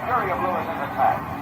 Fury of Lewis is attacked.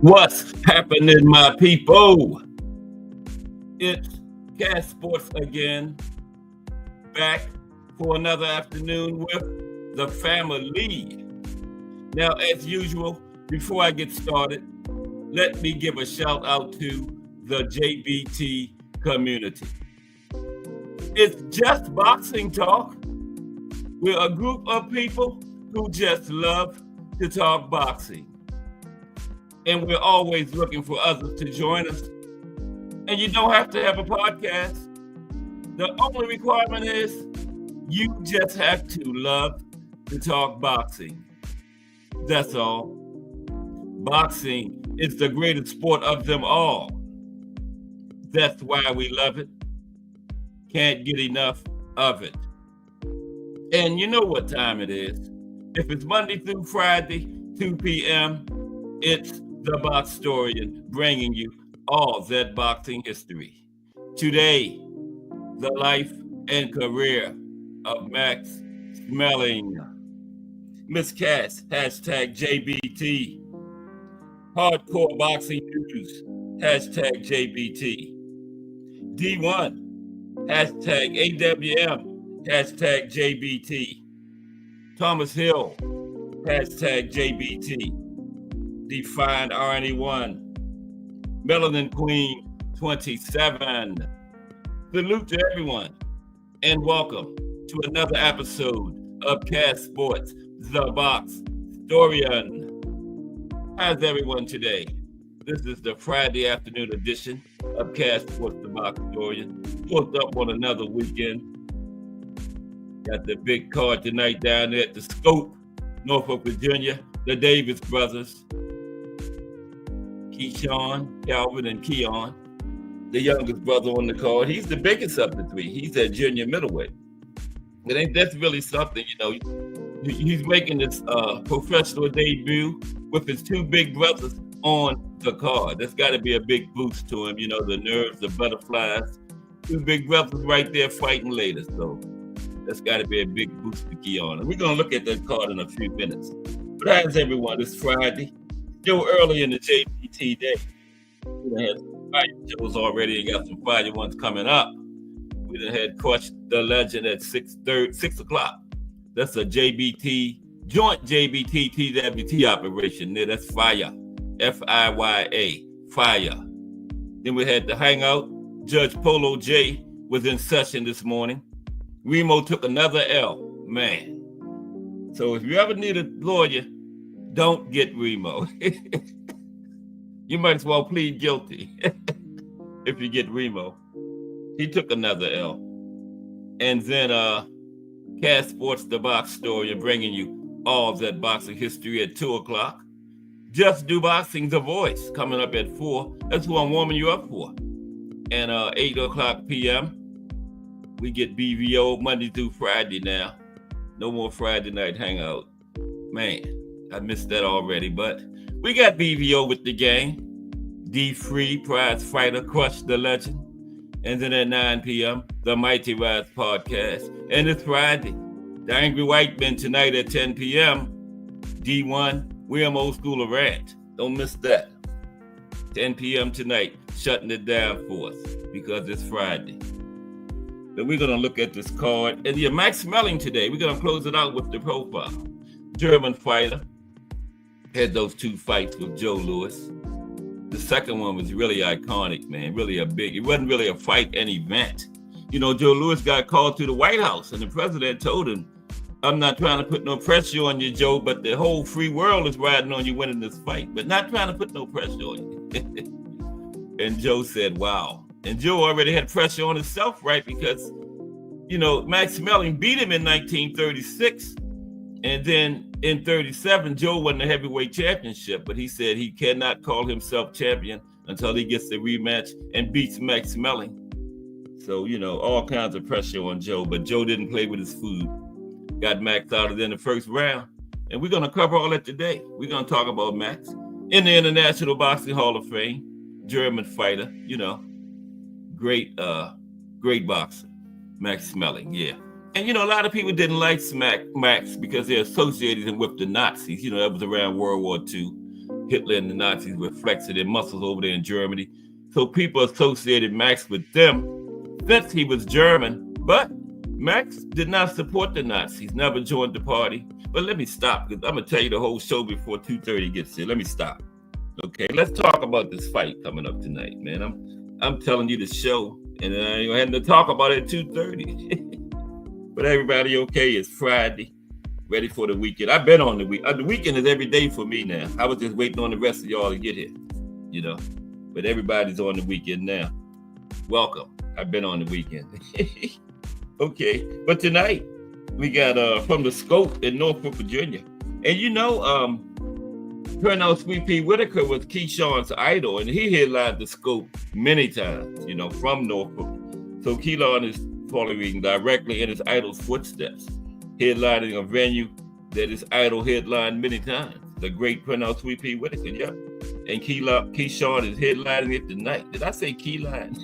What's happening, my people? It's Cast Sports again, back for another afternoon with the family. Now, as usual, before I get started, let me give a shout out to the JBT community. It's just boxing talk. We're a group of people who just love to talk boxing. And we're always looking for others to join us. And you don't have to have a podcast. The only requirement is you just have to love to talk boxing. That's all. Boxing is the greatest sport of them all. That's why we love it. Can't get enough of it. And you know what time it is. If it's Monday through Friday, 2 p.m., it's The Boxtorian, bringing you all that boxing history. Today, the life and career of Max Schmeling. Miss Cass, hashtag JBT. Hardcore Boxing News, hashtag JBT. D1, hashtag AWM, hashtag JBT. Thomas Hill, hashtag JBT. Defined RNE1. Melanin Queen 27. Salute to everyone and welcome to another episode of Cast Sports, The Boxtorian. How's everyone today? This is the Friday afternoon edition of Cast Sports, The Boxtorian. Booked up on another weekend. Got the big card tonight down there at the Scope, Norfolk, Virginia. The Davis brothers. Keyshawn, Calvin, and Keon. the youngest brother on the card. He's the biggest of the three. He's at junior middleweight. But ain't that's really something, you know. He's making his professional debut with his two big brothers on the card. That's got to be a big boost to him. You know, the nerves, the butterflies. Two big brothers right there fighting later. So that's got to be a big boost to Keon. And we're going to look at that card in a few minutes. But how's everyone? It's Friday. Still early in the JPT day. We done had some fire shows already and got some fire ones coming up. We done had Crush the Legend at 6 o'clock. That's a JBT, joint JBT TWT operation there. That's fire. F-I-Y-A. Fire. Then we had the Hangout. Judge Polo J was in session this morning. Remo took another L. Man. So if you ever need a lawyer, don't get Remo. You might as well plead guilty if you get Remo. He took another L. And then Cass Sports, the box story, and bringing you all of that boxing history at 2 o'clock. Just Do Boxing, The Voice, coming up at 4. That's who I'm warming you up for. And 8 o'clock p.m., we get BVO Monday through Friday now. No more Friday night hangout. Man, I missed that already, but we got BVO with the gang. D-Free, Prize Fighter, Crush the Legend. And then at 9 p.m., the Mighty Rise podcast. And it's Friday. The Angry White Men tonight at 10 p.m. D1, William Old School Rant. Don't miss that. 10 p.m. tonight, shutting it down for us because it's Friday. Then we're going to look at this card. And Max Schmeling today, we're going to close it out with the profile. German fighter. Had those two fights with Joe Louis. The second one was really iconic, man. Really it wasn't really a fight, an event. You know, Joe Louis got called to the White House and the president told him, I'm not trying to put no pressure on you, Joe, but the whole free world is riding on you winning this fight, but not trying to put no pressure on you. And Joe said, wow. And Joe already had pressure on himself, right? Because, you know, Max Schmeling beat him in 1936. And then in 37, Joe won the heavyweight championship, but he said he cannot call himself champion until he gets the rematch and beats Max Schmeling. So, you know, all kinds of pressure on Joe, but Joe didn't play with his food. Got Max out of there in the first round. And we're going to cover all that today. We're going to talk about Max in the International Boxing Hall of Fame, German fighter, you know, great boxer, Max Schmeling, yeah. And, you know, a lot of people didn't like Max because they associated him with the Nazis. You know, that was around World War II. Hitler and the Nazis were flexing their muscles over there in Germany. So people associated Max with them since he was German. But Max did not support the Nazis, never joined the party. But let me stop because I'm going to tell you the whole show before 2:30 gets here. Let me stop. Okay, let's talk about this fight coming up tonight, man. I'm telling you the show, and I ain't going to talk about it at 2:30. But everybody okay? It's Friday. Ready for the weekend. I've been on the week. The weekend is every day for me now. I was just waiting on the rest of y'all to get here, you know. But everybody's on the weekend now. Welcome. I've been on the weekend. Okay. But tonight, we got from the Scope in Norfolk, Virginia. And you know, Colonel Sweet Pea Whitaker was Keyshawn's idol, and he headlined the Scope many times, you know, from Norfolk. So Keyshawn is following directly in his idol's footsteps, headlining a venue that his idol headlined many times, the great Colonel Sweet Pea Whitaker, yeah. And Keyshawn is headlining it tonight. Did I say Keyline?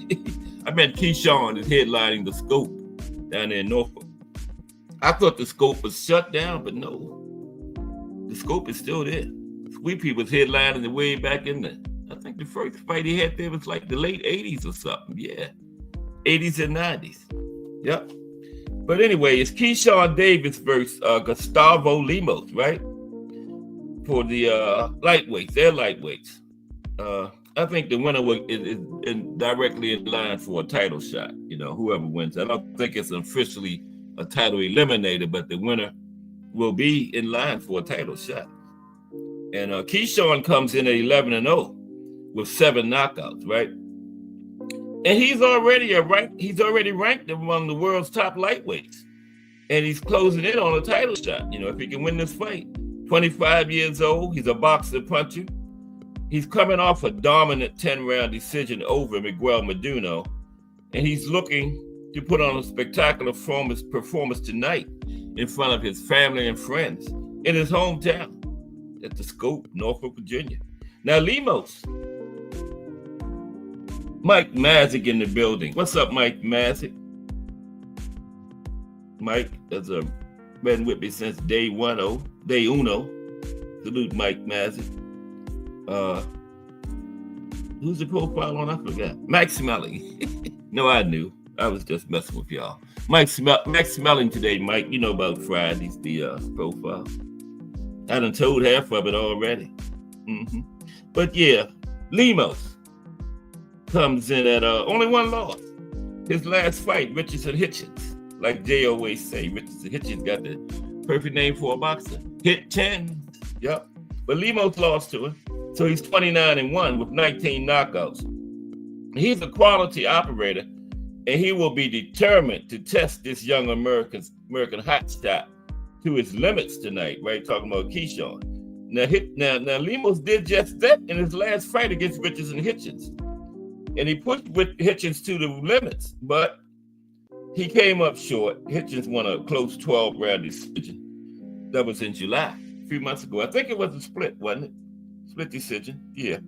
I meant Keyshawn is headlining the Scope down there in Norfolk. I thought the Scope was shut down, but no. The Scope is still there. Sweet Pea was headlining the way back in I think the first fight he had there was like the late 80s or something, yeah. 80s and 90s. Yep. But anyway, it's Keyshawn Davis versus Gustavo Lemos, right? For the lightweights. They're lightweights. I think the winner is directly in line for a title shot, you know, whoever wins. I don't think it's officially a title eliminator, but the winner will be in line for a title shot. And Keyshawn comes in at 11-0 with 7 knockouts, right? And he's already ranked among the world's top lightweights. And he's closing in on a title shot, you know, if he can win this fight. 25 years old, he's a boxer puncher. He's coming off a dominant 10-round decision over Miguel Meduna, and he's looking to put on a spectacular performance tonight in front of his family and friends in his hometown at the Scope, Norfolk, Virginia. Now, Lemos, Mike Mazik in the building. What's up, Mike Mazik? Mike has been with me since day uno. Salute, Mike Mazik. Who's the profile on? I forgot. Max Schmeling. No, I knew. I was just messing with y'all. Max Schmeling today, Mike. You know about Fridays, the profile. I done told half of it already. But yeah, Lemos comes in at only one loss. His last fight, Richardson Hitchens. Like Jay always say, Richardson Hitchens got the perfect name for a boxer. Hitchens. Yep. But Lemos lost to him. So he's 29-1 with 19 knockouts. He's a quality operator, and he will be determined to test this young American hotshot to his limits tonight, right? Talking about Keyshawn. Now Lemos did just that in his last fight against Richardson Hitchens. And he pushed with Hitchens to the limits, but he came up short. Hitchens won a close 12-round decision. That was in July, a few months ago. I think it was a split, wasn't it? Split decision, yeah.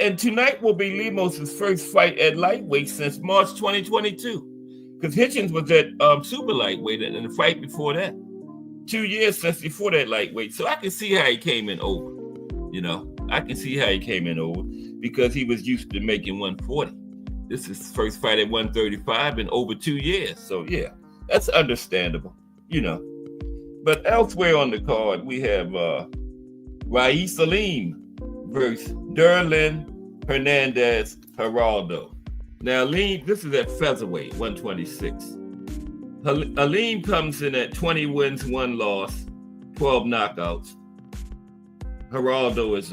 And tonight will be Lemos' first fight at lightweight since March 2022. Because Hitchens was at super lightweight in the fight before that. 2 years since before that lightweight. So I can see how he came in over. I can see how he came in over because he was used to making 140. This is his first fight at 135 in over 2 years. So yeah, that's understandable, But elsewhere on the card, we have Rais Alim versus Derlin Hernandez Geraldo. Now, Alim, this is at featherweight, 126. Alim comes in at 20 wins, 1 loss, 12 knockouts. Geraldo is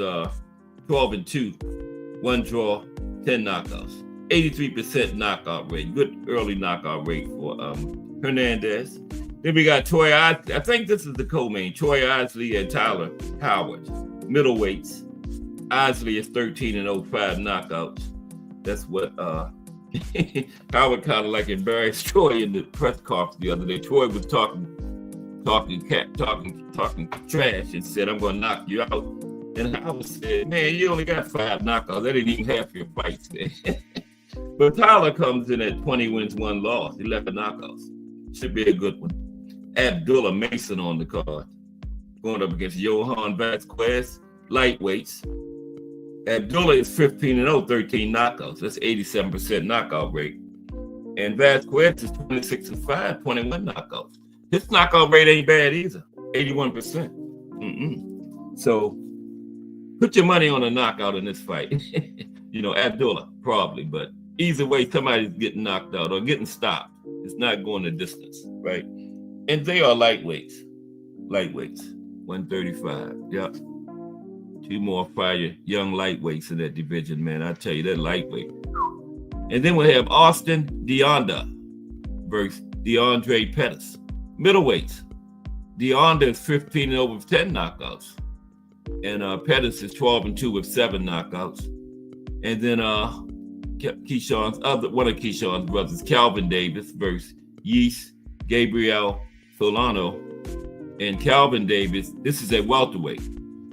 12-2, 1 draw, 10 knockouts. 83% knockout rate, good early knockout rate for Hernandez. Then we got Troy Isley. I think this is the co-main. Troy Isley and Tyler Howard, middleweights. Isley is 13-0, 5 knockouts. That's what Howard kind of like embarrassed Troy in the press conference the other day. Troy was talking trash and said, "I'm going to knock you out." And Howard said, "Man, you only got 5 knockouts. That ain't even half your fights." But Tyler comes in at 20 wins, 1 loss, 11 knockouts. Should be a good one. Abdullah Mason on the card, going up against Johan Vasquez, lightweights. Abdullah is 15-0, 13 knockouts. That's 87% knockout rate. And Vasquez is 26-5, 21 knockouts. His knockout rate ain't bad either, 81%. So put your money on a knockout in this fight. Abdullah probably, but either way, somebody's getting knocked out or getting stopped. It's not going the distance, right? And they are lightweights, 135. Yep. 2 more fire young lightweights in that division, man. I tell you, that lightweight. And then we have Austin Deonda versus DeAndre Pettis, middleweights. Deonda is 15-0 with 10 knockouts, and Pettis is 12-2 with 7 knockouts. And then one of Keyshawn's brothers, Calvin Davis versus Yeast Gabriel Solano. And Calvin Davis, this is at welterweight,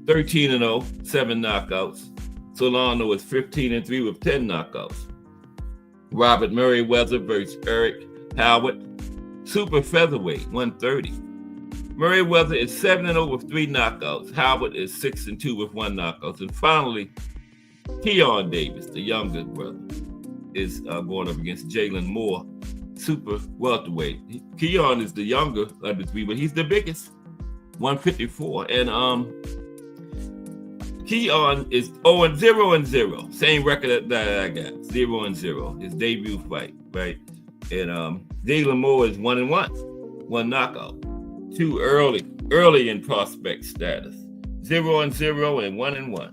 13-0, 7 knockouts. Solano is 15-3 with 10 knockouts. Robert Merriweather versus Eric Howard, super featherweight, 130. Merriweather is 7-0 with 3 knockouts. Howard is 6-2 with 1 knockout. And finally, Keon Davis, the younger brother, is going up against Jalen Moore, super welterweight. Keon is the younger of the 3, but he's the biggest, 154. And Keon is 0-0, same record that I got, 0-0, his debut fight, right? And Jalen Moore is 1-1, 1 knockout. 2 early in prospect status, 0-0 and 1-1.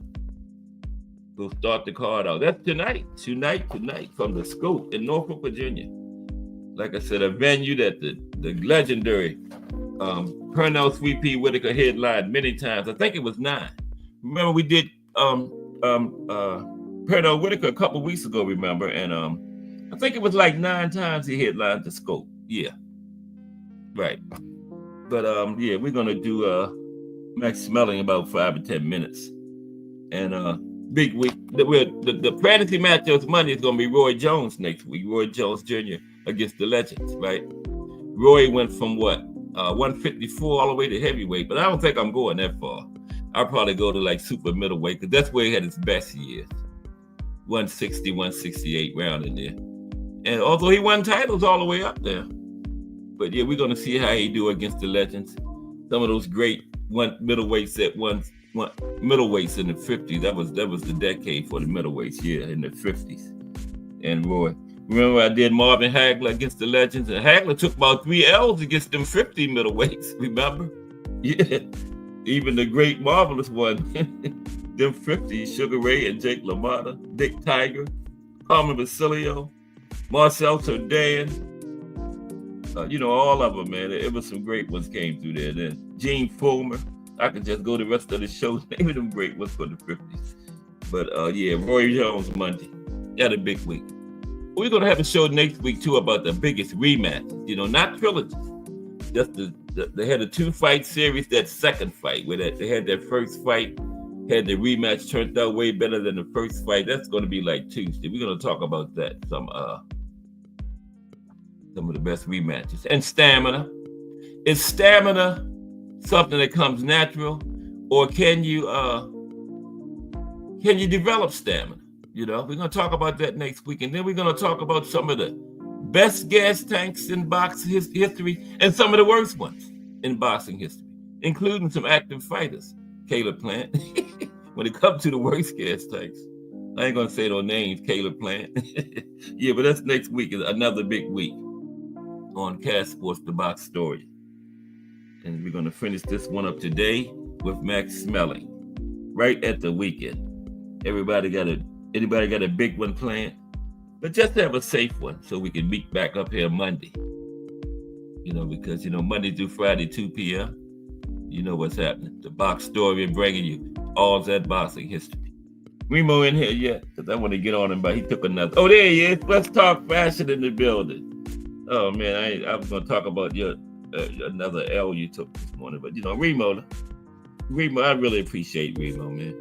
We'll start the card out. That's tonight from the Scope in Norfolk, Virginia. Like I said, a venue that the legendary Pernell Sweet Pea Whitaker headlined many times. I think it was 9. Remember we did Perdo Whitaker a couple weeks ago, remember? And I think it was like 9 times he headlined the scope. Yeah, right. But yeah, we're gonna do Max Schmeling about 5 or 10 minutes. And big week. The fantasy matchups Monday is gonna be Roy Jones next week. Roy Jones Jr. against the Legends, right? Roy went from 154 all the way to heavyweight, but I don't think I'm going that far. I'll probably go to like super middleweight because that's where he had his best years. 160, 168 round in there. And although he won titles all the way up there. But yeah, we're gonna see how he do against the Legends. Some of those great middleweights that middleweights in the 50s. That was the decade for the middleweights, yeah, in the 50s. And Roy. Remember I did Marvin Hagler against the Legends, and Hagler took about 3 L's against them 50 middleweights, remember? Yeah. Even the great Marvelous one, them 50s, Sugar Ray and Jake LaMotta, Dick Tiger, Carmen Basilio, Marcel Turdan, all of them, man. It was some great ones came through there. Then Gene Fulmer. I could just go the rest of the show naming them great ones for the 50s. But yeah, Roy Jones Monday. Had a big week. We're gonna have a show next week too about the biggest rematches. Not trilogies. Just they had a 2-fight series. That second fight where they had their first fight, had the rematch turned out way better than the first fight. That's gonna be like Tuesday. We're gonna talk about that. Some of the best rematches. And stamina. Is stamina something that comes natural, or can you develop stamina? We're gonna talk about that next week, and then we're gonna talk about some of the best gas tanks in boxing history and some of the worst ones in boxing history, including some active fighters. Caleb Plant. When it comes to the worst gas tanks, I ain't gonna say no names. Caleb Plant. Yeah, but that's next week. Is another big week on Cash Sports, the Box Story. And we're going to finish this one up today with Max Schmeling, right at the weekend. Anybody got a big one planned? But just have a safe one so we can meet back up here Monday. Because, Monday through Friday, 2 p.m., you know what's happening. The Box Story and bringing you all that boxing history. Remo in here yet? Because I want to get on him, but he took another. Oh, there he is. Let's talk fashion in the building. Oh, man, I was going to talk about your another L you took this morning. But, Remo, I really appreciate Remo, man.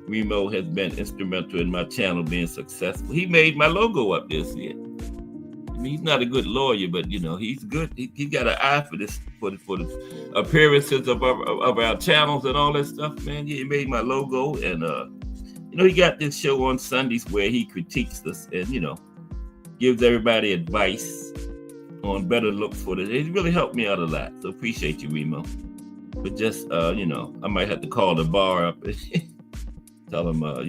Remo has been instrumental in my channel being successful. He made my logo up this year. I mean, he's not a good lawyer, but, he's good. He got an eye for this, for the appearances of our channels and all that stuff, man. Yeah, he made my logo. And, he got this show on Sundays where he critiques us and, gives everybody advice on better looks for it. It really helped me out a lot. So appreciate you, Remo. But just, I might have to call the bar up and tell him, I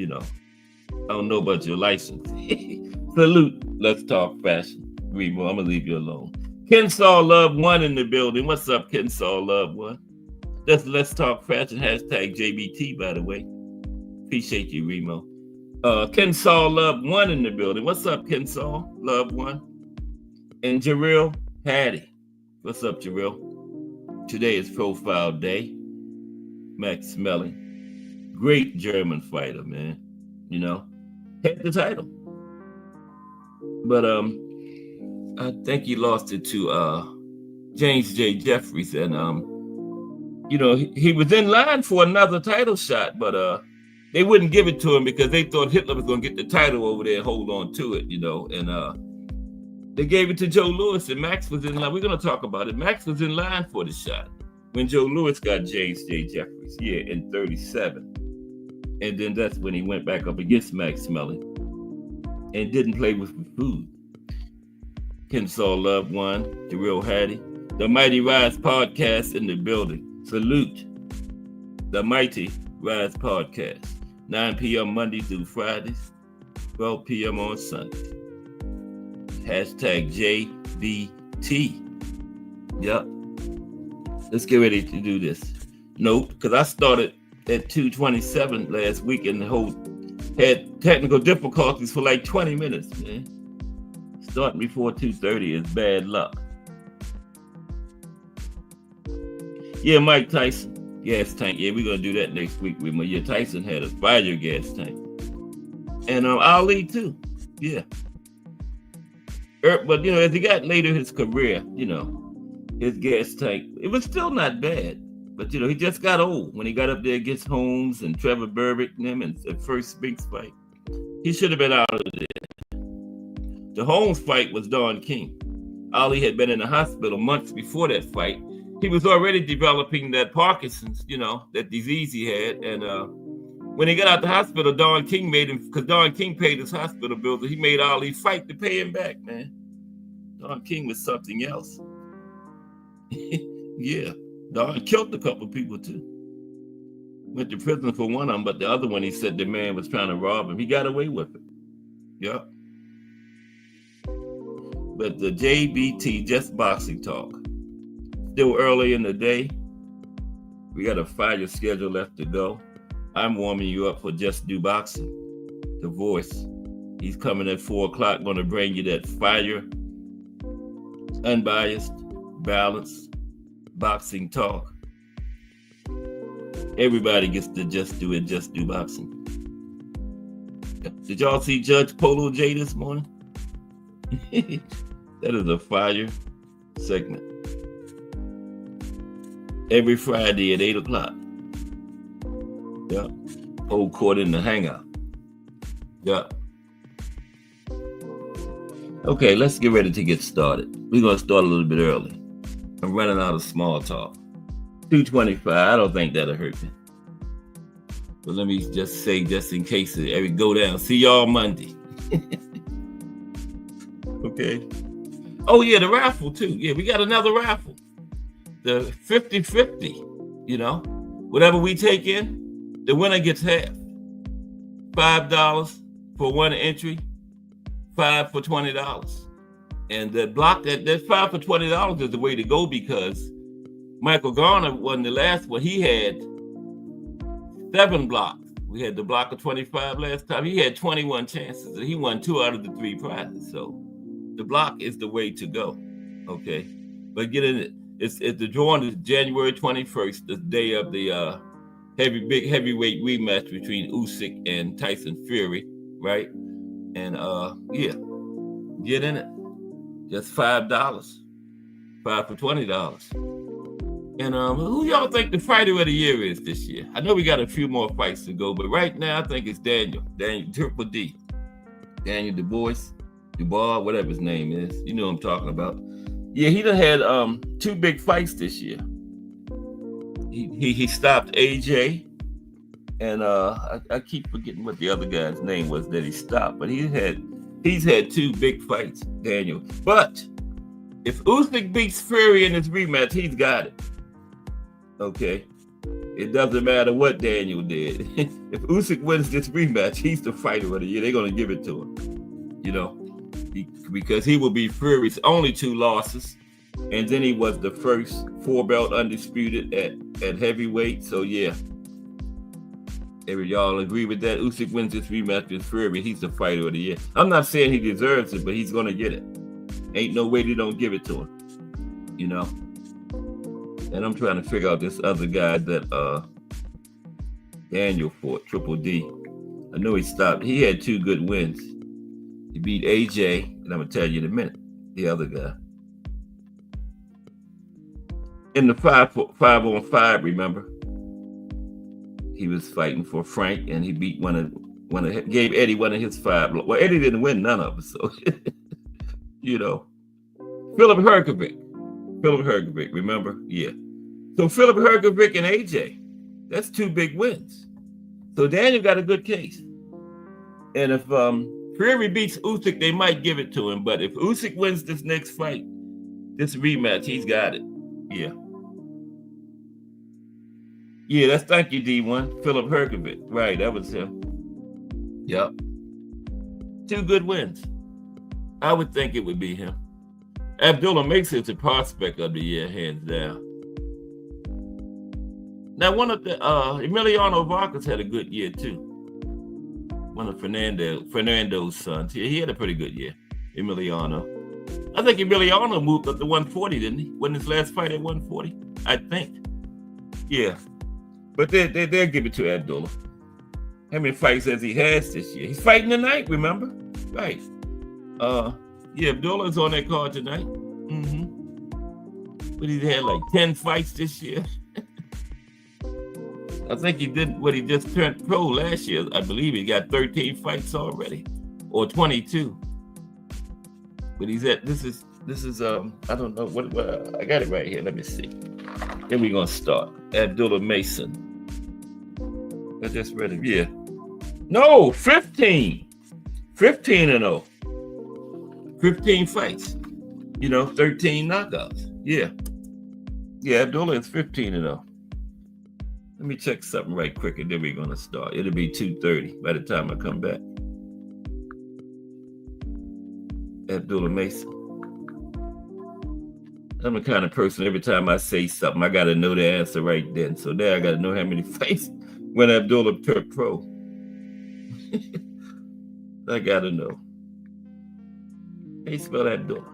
don't know about your license. Salute. Let's talk fashion. Remo, I'm going to leave you alone. Kensaw Love 1 in the building. What's up, Kensaw Love 1? That's Let's Talk Fashion, hashtag JBT, by the way. Appreciate you, Remo. Kensaw Love 1 in the building. What's up, Kensaw Love 1? And Jarrell Hattie. What's up, Jarrell? Today is profile day. Max Schmeling. Great German fighter, man. Had the title. But I think he lost it to James J. Jeffries. And he was in line for another title shot, but they wouldn't give it to him because they thought Hitler was gonna get the title over there and hold on to it, and they gave it to Joe Louis, and Max was in line. We're going to talk about it. Max was in line for the shot when Joe Louis got James J. Jeffries, in 37. And then that's when he went back up against Max Schmeling and didn't play with food. Kensaw Love 1, Jarrell Hattie. The Mighty Rise Podcast in the building. Salute. The Mighty Rise Podcast. 9 p.m. Monday through Fridays, 12 p.m. on Sunday. Hashtag JBT. Yep. Let's get ready to do this. Nope, because I started at 2:27 last week and had technical difficulties for like 20 minutes, man. Starting before 2:30 is bad luck. Yeah, Mike Tyson, gas tank. Yeah, we're going to do that next week. Yeah, Tyson had a fire gas tank. And Ali too. Yeah. But as he got later in his career, his gas tank, it was still not bad. But he just got old when he got up there against Holmes and Trevor Berbick and them in the first Spinks fight. He should have been out of there. The Holmes fight was Don King. Ali had been in the hospital months before that fight. He was already developing that Parkinson's, that disease he had. And when he got out the hospital, Don King made him, because Don King paid his hospital bills, and he made Ali fight to pay him back, man. Don King was something else. Yeah. Don killed a couple of people too. Went to prison for one of them, but the other one, he said the man was trying to rob him. He got away with it. Yep. But the JBT, Just Boxing Talk. Still early in the day. We got a fire schedule left to go. I'm warming you up for Just Do Boxing. The Voice. He's coming at 4 o'clock, going to bring you that fire, unbiased, balanced boxing talk. Everybody gets to just do it, Just Do Boxing. Did y'all see Judge Polo J this morning? That is a fire segment. Every Friday at 8 o'clock. Yep. Old Court in the Hangout. Yep. Okay, let's get ready to get started. We're going to start a little bit early. I'm running out of small talk. 2:25, I don't think that'll hurt me. But let me just say, just in case it go down, see y'all Monday. Okay. Oh, yeah, the raffle, too. Yeah, we got another raffle. The 50-50, Whatever we take in, the winner gets half. $5 for one entry, $5 for $20. And that block, that $5 for $20 is the way to go, because Michael Garner won the last one. He had 7 blocks. We had the block of 25 last time. He had 21 chances, and he won 2 out of the 3 prizes. So the block is the way to go. Okay, but get in it. It's the drawing is January 21st, the day of the heavyweight rematch between Usyk and Tyson Fury, right? And yeah, get in it. Just $5, $5 for $20. And who y'all think the fighter of the year is this year? I know we got a few more fights to go, but right now I think it's Daniel Triple D, Daniel Dubois, whatever his name is. You know what I'm talking about. Yeah, he done had 2 big fights this year. He stopped AJ, and I keep forgetting what the other guy's name was that he stopped, but he's had 2 big fights, Daniel. But if Usyk beats Fury in his rematch, he's got it. Okay, it doesn't matter what Daniel did. If Usyk wins this rematch, he's the fighter of the year. They're gonna give it to him, because he will be Fury's only 2 losses, and then he was the first 4-belt undisputed at heavyweight. So yeah, y'all agree with that? Usyk wins this rematch with Fury, he's the fighter of the year. I'm not saying he deserves it, but he's gonna get it. Ain't no way they don't give it to him, And I'm trying to figure out this other guy that Daniel fought, Triple D. I know he stopped. He had 2 good wins. He beat AJ, and I'm gonna tell you in a minute, the other guy. In the 5-on-5, remember? He was fighting for Frank, and he beat gave Eddie one of his 5. Well, Eddie didn't win none of them, so Philip Hergovic, remember? Yeah. So Philip Hergovic and AJ, that's 2 big wins. So Daniel got a good case. And if Fury beats Usyk, they might give it to him. But if Usyk wins this next fight, this rematch, he's got it. Yeah. Yeah, that's thank you, D1. Philip Hergovic. Right, that was him. Yep. 2 good wins. I would think it would be him. Abdullah makes it the prospect of the year, hands down. Now, one of the Emiliano Vargas had a good year too. One of Fernando's sons. Yeah, he had a pretty good year. Emiliano. I think Emiliano moved up to 140, didn't he? Wasn't his last fight at 140? I think. Yeah. But they'll give it to Abdullah. how many fights as he has this year. He's fighting tonight, remember? Right. Yeah, Abdullah's on that card tonight. But he's had like 10 fights this year. I think he did what he just turned pro last year. I believe he got 13 fights already, or 22. But he's at this is I don't know what I got it right here. Let me see. Then we're gonna start. Abdullah Mason. I just read it. Yeah. No, 15. 15-0. 15 fights. 13 knockouts. Yeah. Yeah, Abdullah is 15-0. Let me check something right quick, and then we're gonna start. It'll be 2:30 by the time I come back. Abdullah Mason. I'm the kind of person, every time I say something, I got to know the answer right then. So there I got to know how many fights when Abdullah turned pro. I got to know. How you spell Abdullah?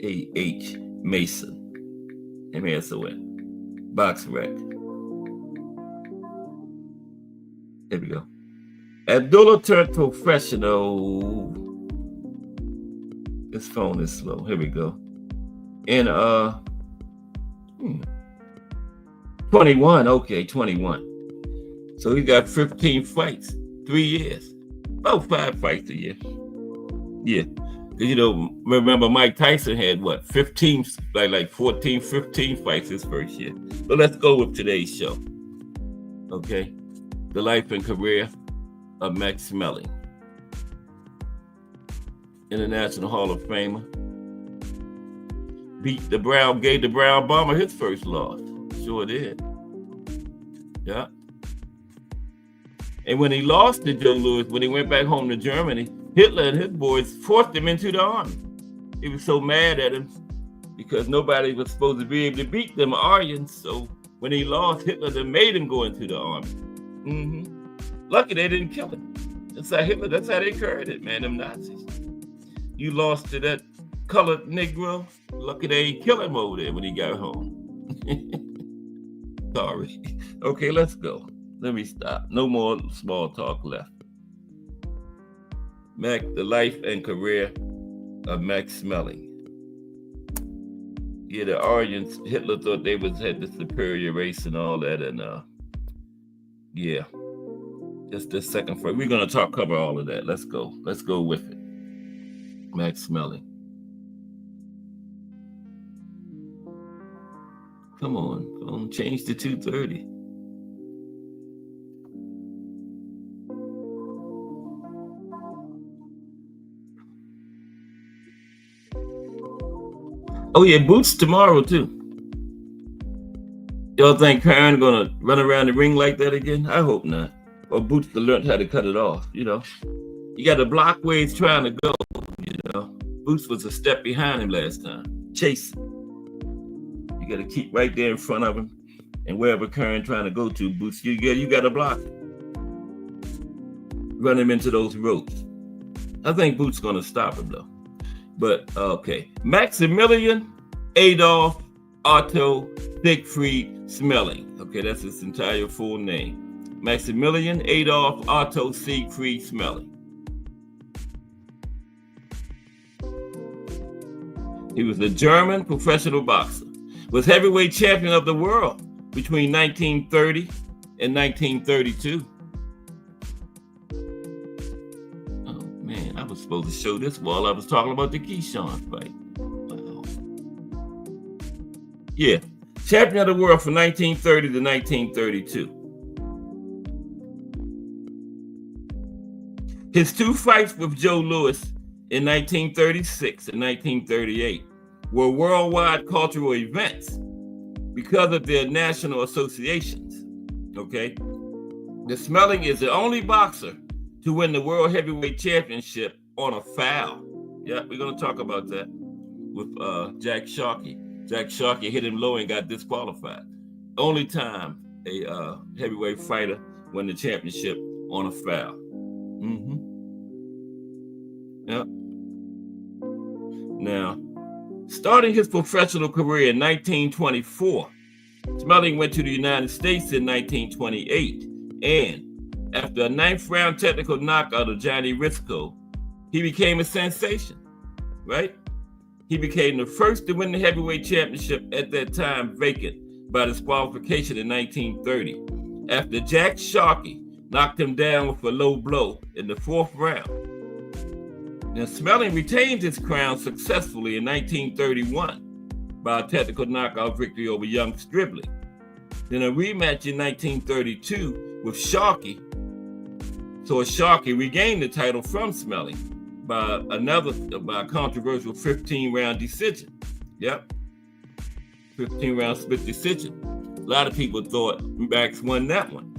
A-H, Mason. M-A-S-O-N. Box rec. There we go. Abdullah turned professional. This phone is slow. Here we go. In 21. Okay, 21. So he got 15 fights, 3 years. About 5 fights a year. Yeah. Because, remember Mike Tyson had what? 15, like 14, 15 fights his first year. So let's go with today's show. Okay. The life and career of Max Schmeling. International Hall of Famer. Gave the Brown Bomber his first loss. Sure did. Yeah. And when he lost to Joe Louis, when he went back home to Germany, Hitler and his boys forced him into the army. He was so mad at him because nobody was supposed to be able to beat them Aryans. So when he lost, Hitler then made him go into the army. Lucky they didn't kill him. That's how they carried it, man, them Nazis. You lost to that colored Negro. Lucky they ain't kill him over there when he got home. Sorry. Okay, let's go. Let me stop. No more small talk left. The life and career of Max Schmeling. Yeah, the Aryans, Hitler thought they had the superior race and all that, and yeah. Just the second fight. We're gonna cover all of that. Let's go. Let's go with it. Max Schmeling. Come on, change to 2:30. Oh yeah, Boots tomorrow too. Y'all think Karen gonna run around the ring like that again? I hope not. Or Boots to learn how to cut it off. You got to block where he's trying to go. Boots was a step behind him last time, chasing. You got to keep right there in front of him, and wherever Karen trying to go to, Boots, you got to block it. Run him into those ropes. I think Boots gonna stop him though. But okay, Maximilian Adolf Otto Siegfried Schmeling. Okay, that's his entire full name. Maximilian Adolf Otto Siegfried Schmeling. He was a German professional boxer. Was heavyweight champion of the world between 1930 and 1932. Oh man, I was supposed to show this while I was talking about the Keyshawn fight. Wow. Yeah, champion of the world from 1930 to 1932. His 2 fights with Joe Louis in 1936 and 1938 were worldwide cultural events because of their national associations. Okay? The Schmeling is the only boxer to win the World Heavyweight Championship on a foul. Yeah, we're going to talk about that with Jack Sharkey. Jack Sharkey hit him low and got disqualified. Only time a heavyweight fighter won the championship on a foul. Yeah. Now, starting his professional career in 1924, Schmeling went to the United States in 1928 and After a 9th round technical knockout of Johnny Risco, he became a sensation, right? He became the first to win the heavyweight championship at that time vacant by disqualification in 1930, after Jack Sharkey knocked him down with a low blow in the 4th round. Now, Schmeling retained his crown successfully in 1931 by a technical knockout victory over young Stribling. Then a rematch in 1932 with Sharkey. So Sharkey regained the title from Schmeling by a controversial 15-round decision. Yep, 15-round split decision. A lot of people thought Max won that one,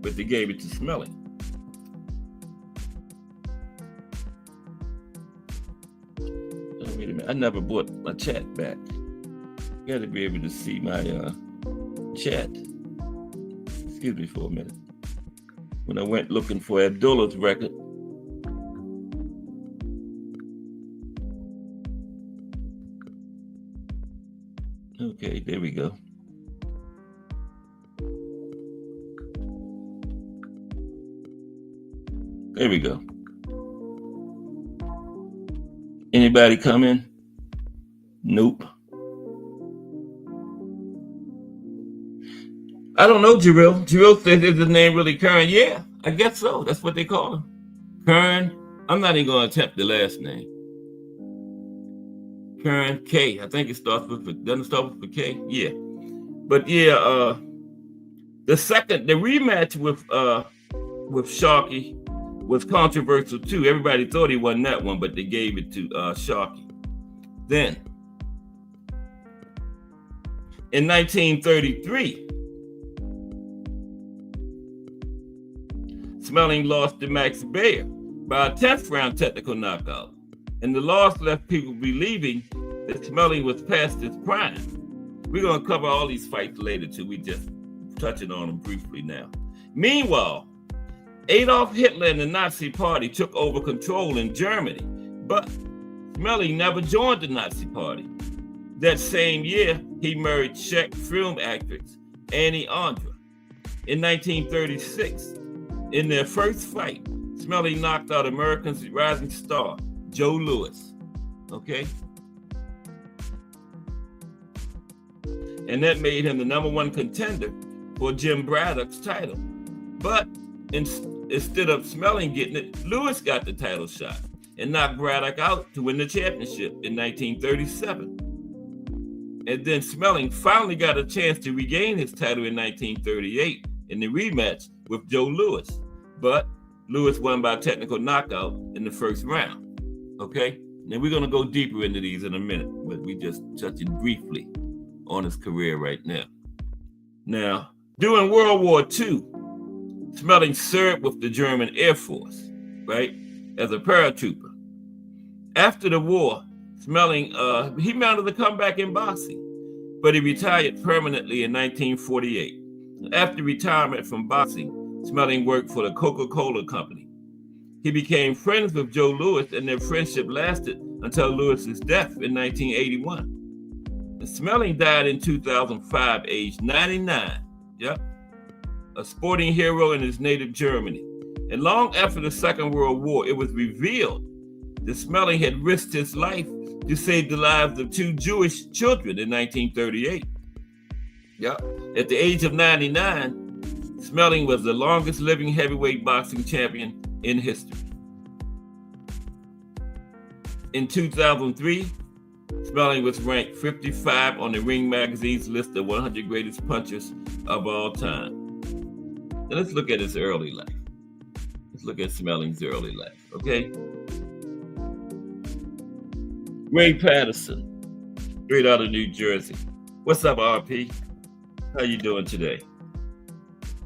but they gave it to Schmeling. Oh, wait a minute, I never brought my chat back. Got to be able to see my chat. Excuse me for a minute. When I went looking for Abdullah's record, okay, there we go. There we go. Anybody coming? Nope. I don't know, Jarrell. Jarrell says, is his name really Kern? Yeah, I guess so. That's what they call him. Kern. I'm not even going to attempt the last name. Kern K. I think it starts with, doesn't start with a K? Yeah. But yeah, the rematch with Sharkey was controversial too. Everybody thought he won that one, but they gave it to Sharkey. Then, in 1933, Schmeling lost to Max Baer by a 10th round technical knockout. And the loss left people believing that Schmeling was past his prime. We're going to cover all these fights later too. We just touching on them briefly now. Meanwhile, Adolf Hitler and the Nazi Party took over control in Germany, but Schmeling never joined the Nazi Party. That same year, he married Czech film actress Annie Andra. In 1936, in their first fight, Schmeling knocked out America's rising star, Joe Louis. Okay? And that made him the #1 contender for Jim Braddock's title. But instead of Schmeling getting it, Louis got the title shot and knocked Braddock out to win the championship in 1937. And then Schmeling finally got a chance to regain his title in 1938 in the rematch with Joe Louis. But Louis won by technical knockout in the first round. Okay? Now we're going to go deeper into these in a minute, but we just touching briefly on his career right now. Now, during World War II, Schmeling served with the German Air Force, right, as a paratrooper. After the war, Schmeling, he mounted a comeback in boxing, but he retired permanently in 1948. After retirement from boxing, Schmeling worked for the Coca-Cola Company. He became friends with Joe Louis, and their friendship lasted until Louis's death in 1981. And Schmeling died in 2005, aged 99. Yep. A sporting hero in his native Germany. And long after the Second World War, it was revealed that Schmeling had risked his life to save the lives of 2 Jewish children in 1938. Yep. At the age of 99, Schmeling was the longest living heavyweight boxing champion in history. In 2003, Schmeling was ranked 55 on the Ring Magazine's list of 100 greatest punchers of all time. Now let's look at his early life. Let's look at Schmeling's early life, okay? Ray Patterson, straight out of New Jersey. What's up, RP? How you doing today?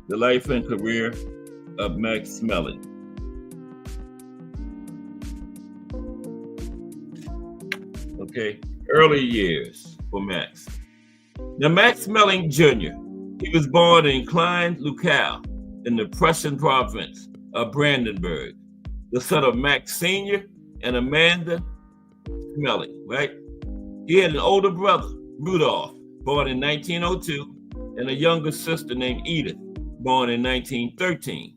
The life and career of Max Schmeling. Okay, early years for Max. Now, Max Schmeling Jr., he was born in Klein-Lukau in the Prussian province of Brandenburg, the son of Max Sr. and Amanda Schmeling, right? He had an older brother, Rudolph, born in 1902, and a younger sister named Edith, born in 1913.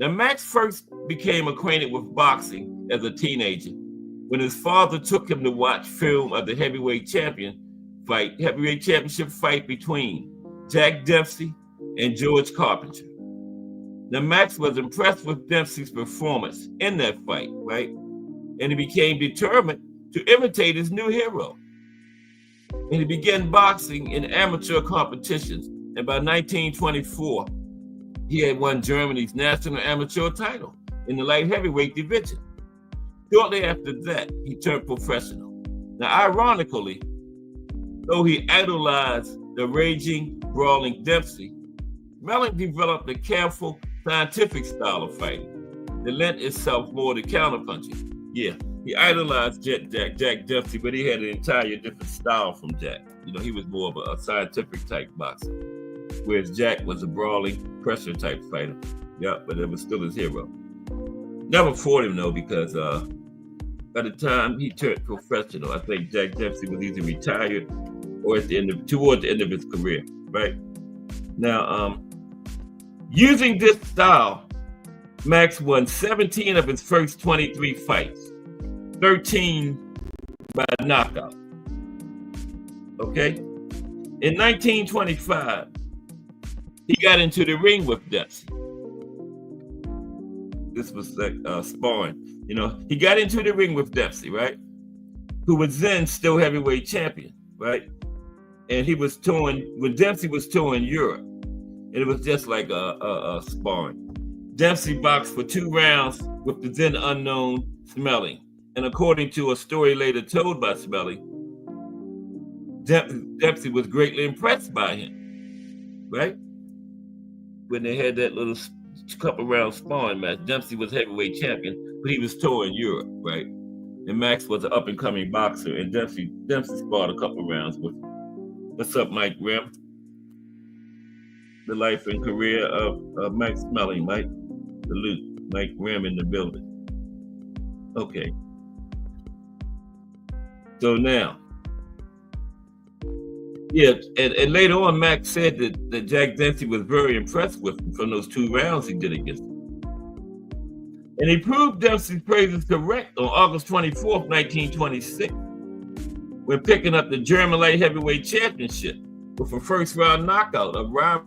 Now, Max first became acquainted with boxing as a teenager when his father took him to watch film of the heavyweight championship fight between Jack Dempsey and George Carpenter. Now, Max was impressed with Dempsey's performance in that fight, right? And he became determined to imitate his new hero. And he began boxing in amateur competitions. And by 1924, he had won Germany's national amateur title in the light heavyweight division. Shortly after that, he turned professional. Now, ironically, though he idolized the raging, brawling Dempsey, Schmeling developed a careful, scientific style of fighting that lent itself more to counterpunching. Yeah, he idolized Jack Dempsey, but he had an entirely different style from Jack. You know, he was more of a scientific type boxer, whereas Jack was a brawling, pressure type fighter. Yeah, but it was still his hero. Never fought him though, because by the time he turned professional, I think Jack Dempsey was either retired or toward the end of his career, right? Now, using this style, Max won 17 of his first 23 fights, 13 by knockout. Okay? In 1925, he got into the ring with Dempsey. This was like sparring. You know, he got into the ring with Dempsey, right? Who was then still heavyweight champion, right? And he was touring, when Dempsey was touring Europe. And it was just like a sparring. Dempsey boxed for 2 rounds with the then unknown Schmeling. And according to a story later told by Schmeling, Dempsey was greatly impressed by him, right? When they had that little couple round sparring match, Dempsey was heavyweight champion, but he was touring Europe, right? And Max was an up and coming boxer, and Dempsey sparred a couple rounds with him. What's up, Mike Grimm? The life and career of Max Schmeling, Mike. Salute, Mike Grimm in the building. Okay. So now, yeah, and later on, Max said that Jack Dempsey was very impressed with him from those 2 rounds he did against him. And he proved Dempsey's praises correct on August 24th, 1926, when picking up the German light heavyweight championship with a first round knockout of rival.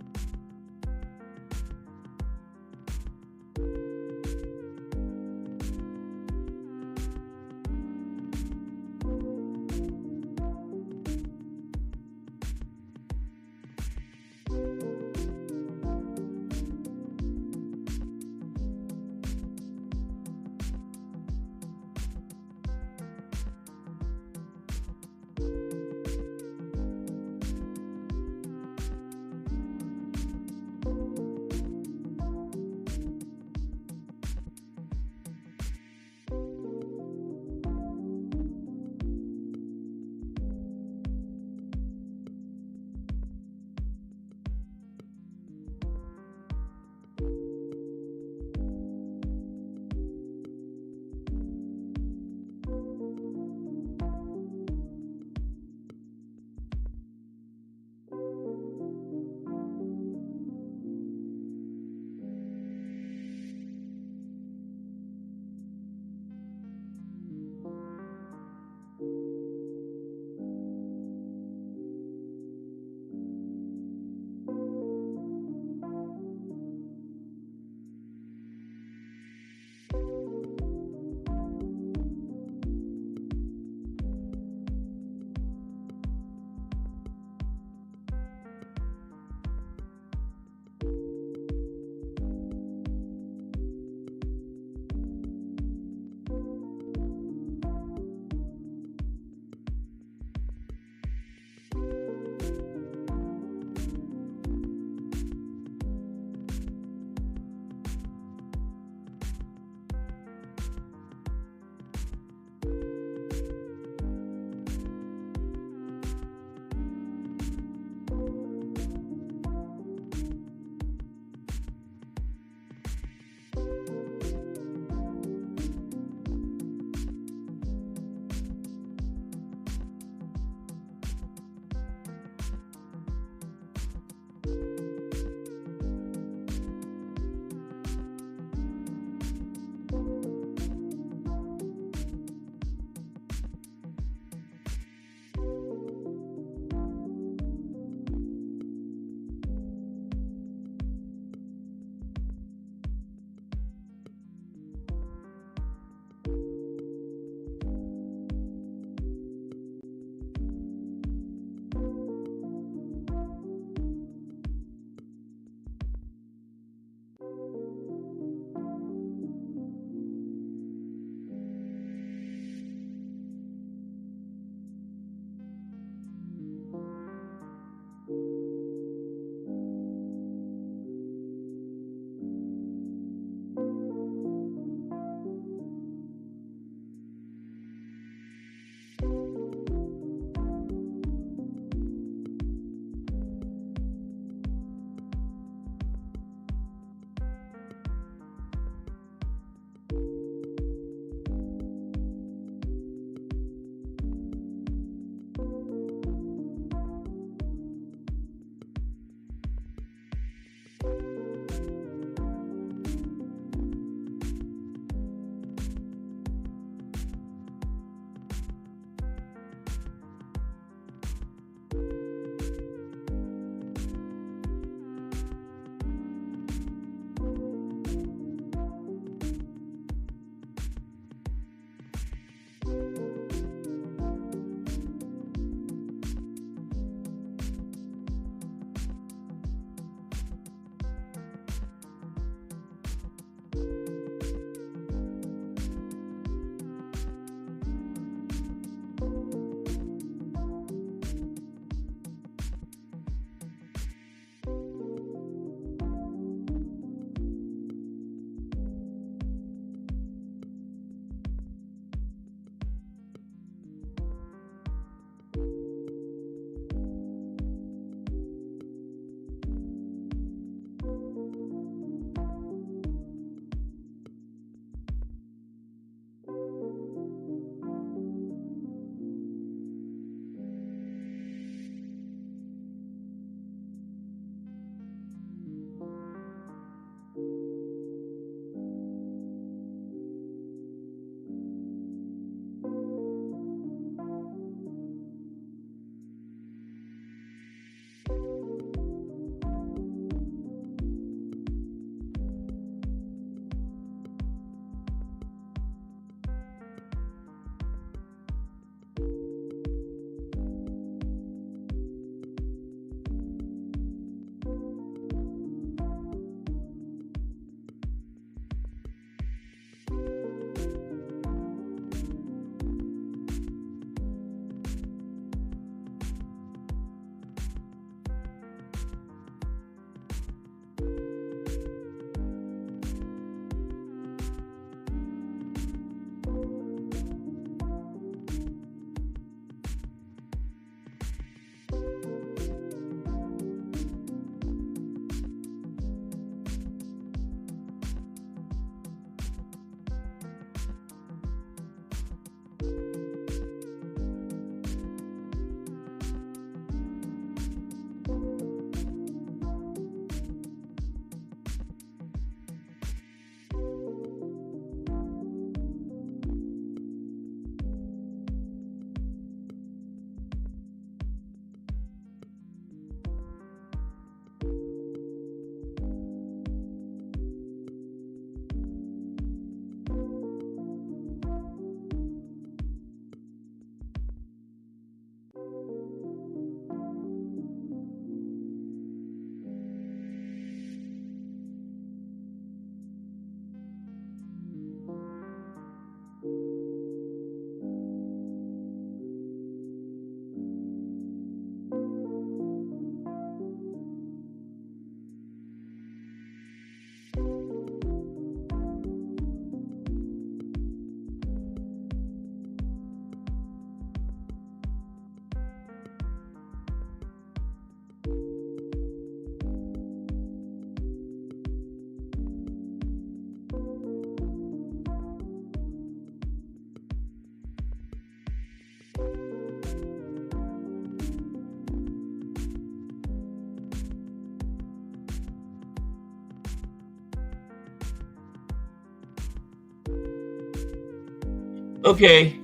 Okay,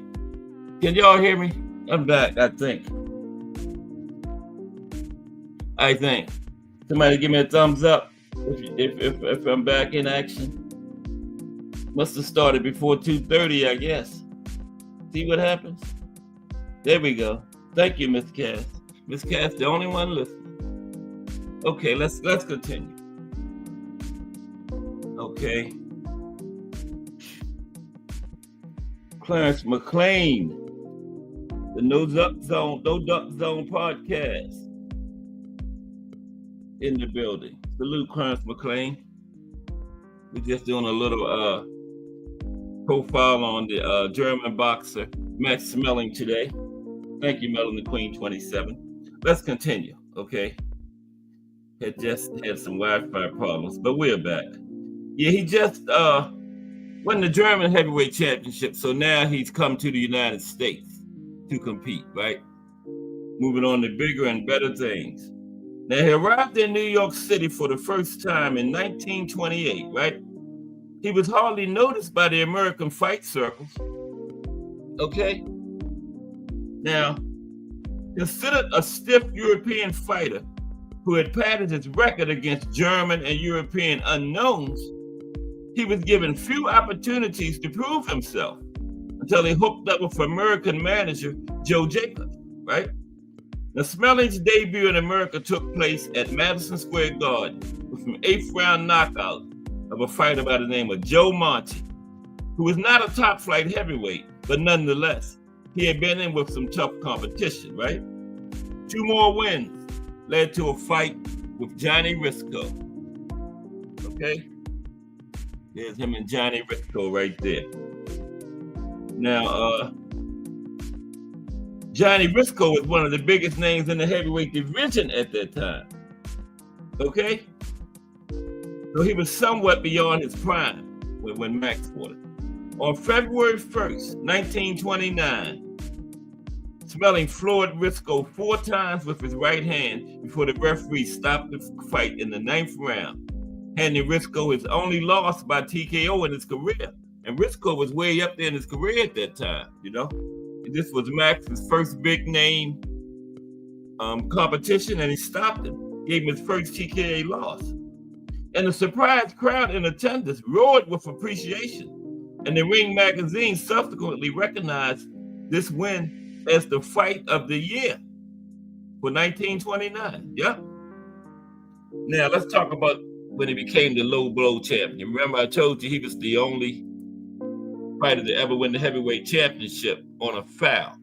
can y'all hear me? I'm back, I think. Somebody give me a thumbs up if I'm back in action. Must have started before 2:30, I guess. See what happens? There we go. Thank you, Miss Cass. Miss Cass, the only one listening. Okay, let's continue. Okay. Clarence McLean, the No Duck Zone podcast in the building. Salute, Clarence McLean. We're just doing a little profile on the German boxer Max Schmeling today. Thank you, Melanie Queen 27. Let's continue, okay? Had just had some Wi-Fi problems, but we're back. Yeah, he just won the German heavyweight championship, so now he's come to the United States to compete, right? Moving on to bigger and better things. Now, he arrived in New York City for the first time in 1928, right? He was hardly noticed by the American fight circles, okay? Now, considered a stiff European fighter who had padded his record against German and European unknowns, he was given few opportunities to prove himself until he hooked up with American manager Joe Jacobs, right? Now, Schmeling's debut in America took place at Madison Square Garden with an 8th round knockout of a fighter by the name of Joe Monte, who was not a top flight heavyweight, but nonetheless, he had been in with some tough competition, right? 2 more wins led to a fight with Johnny Risco. Okay? There's him and Johnny Risco right there. Now, Johnny Risco was one of the biggest names in the heavyweight division at that time. Okay? So he was somewhat beyond his prime when Max fought him. On February 1st, 1929, Schmeling floored Risco 4 times with his right hand before the referee stopped the fight in the 9th round, handing Risco his only loss by TKO in his career. And Risco was way up there in his career at that time, you know? This was Max's first big name competition, and he stopped him, gave him his first TKO loss. And the surprised crowd in attendance roared with appreciation. And the Ring magazine subsequently recognized this win as the fight of the year for 1929. Yeah. Now let's talk about when he became the low blow champion. Remember, I told you he was the only fighter to ever win the heavyweight championship on a foul.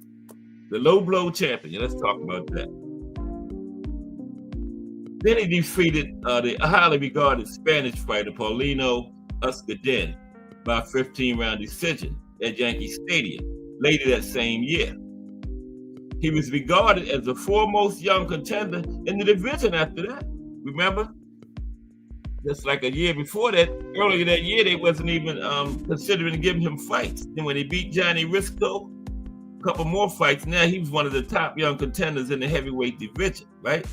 The low blow champion. Let's talk about that. Then he defeated the highly regarded Spanish fighter Paulino Escudén by a 15-round decision at Yankee Stadium later that same year. He was regarded as the foremost young contender in the division after that. Remember? Just like a year before that, earlier that year, they wasn't even considering giving him fights. And when he beat Johnny Risco, a couple more fights, now he was one of the top young contenders in the heavyweight division, right?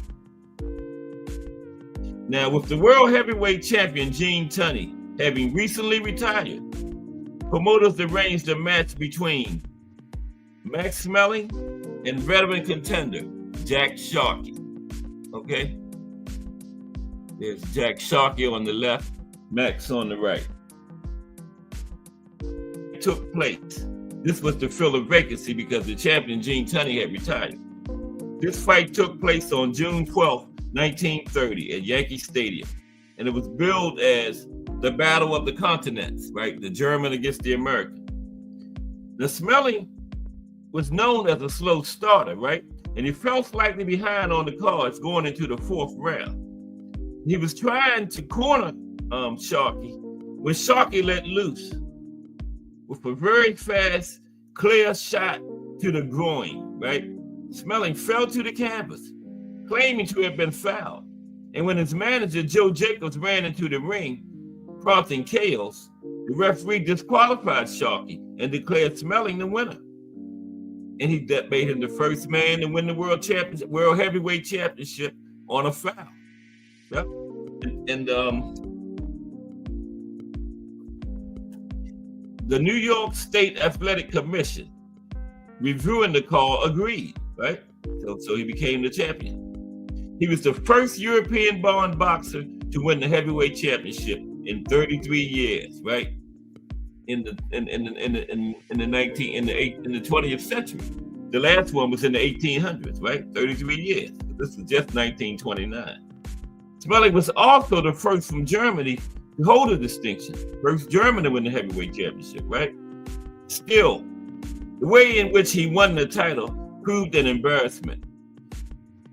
Now, with the world heavyweight champion Gene Tunney having recently retired, promoters arranged a match between Max Schmeling and veteran contender Jack Sharkey. Okay? There's Jack Sharkey on the left, Max on the right. It took place. This was to fill a vacancy because the champion Gene Tunney had retired. This fight took place on June 12th, 1930 at Yankee Stadium. And it was billed as the Battle of the Continents, right? The German against the American. The Schmeling was known as a slow starter, right? And he fell slightly behind on the cards going into the 4th round. He was trying to corner Sharkey when Sharkey let loose with a very fast, clear shot to the groin, right? Schmeling fell to the canvas, claiming to have been fouled. And when his manager, Joe Jacobs, ran into the ring, prompting chaos, the referee disqualified Sharkey and declared Schmeling the winner. And he made him the first man to win the world heavyweight championship on a foul. Yep. And The New York State Athletic Commission, reviewing the call, agreed, right? So he became the champion. He was the first European-born boxer to win the heavyweight championship in 33 years, right? In the 20th century. The last one was in the 1800s, right? 33 years. This was just 1929. Schmeling was also the first from Germany to hold a distinction. First German to win the heavyweight championship, right? Still, the way in which he won the title proved an embarrassment.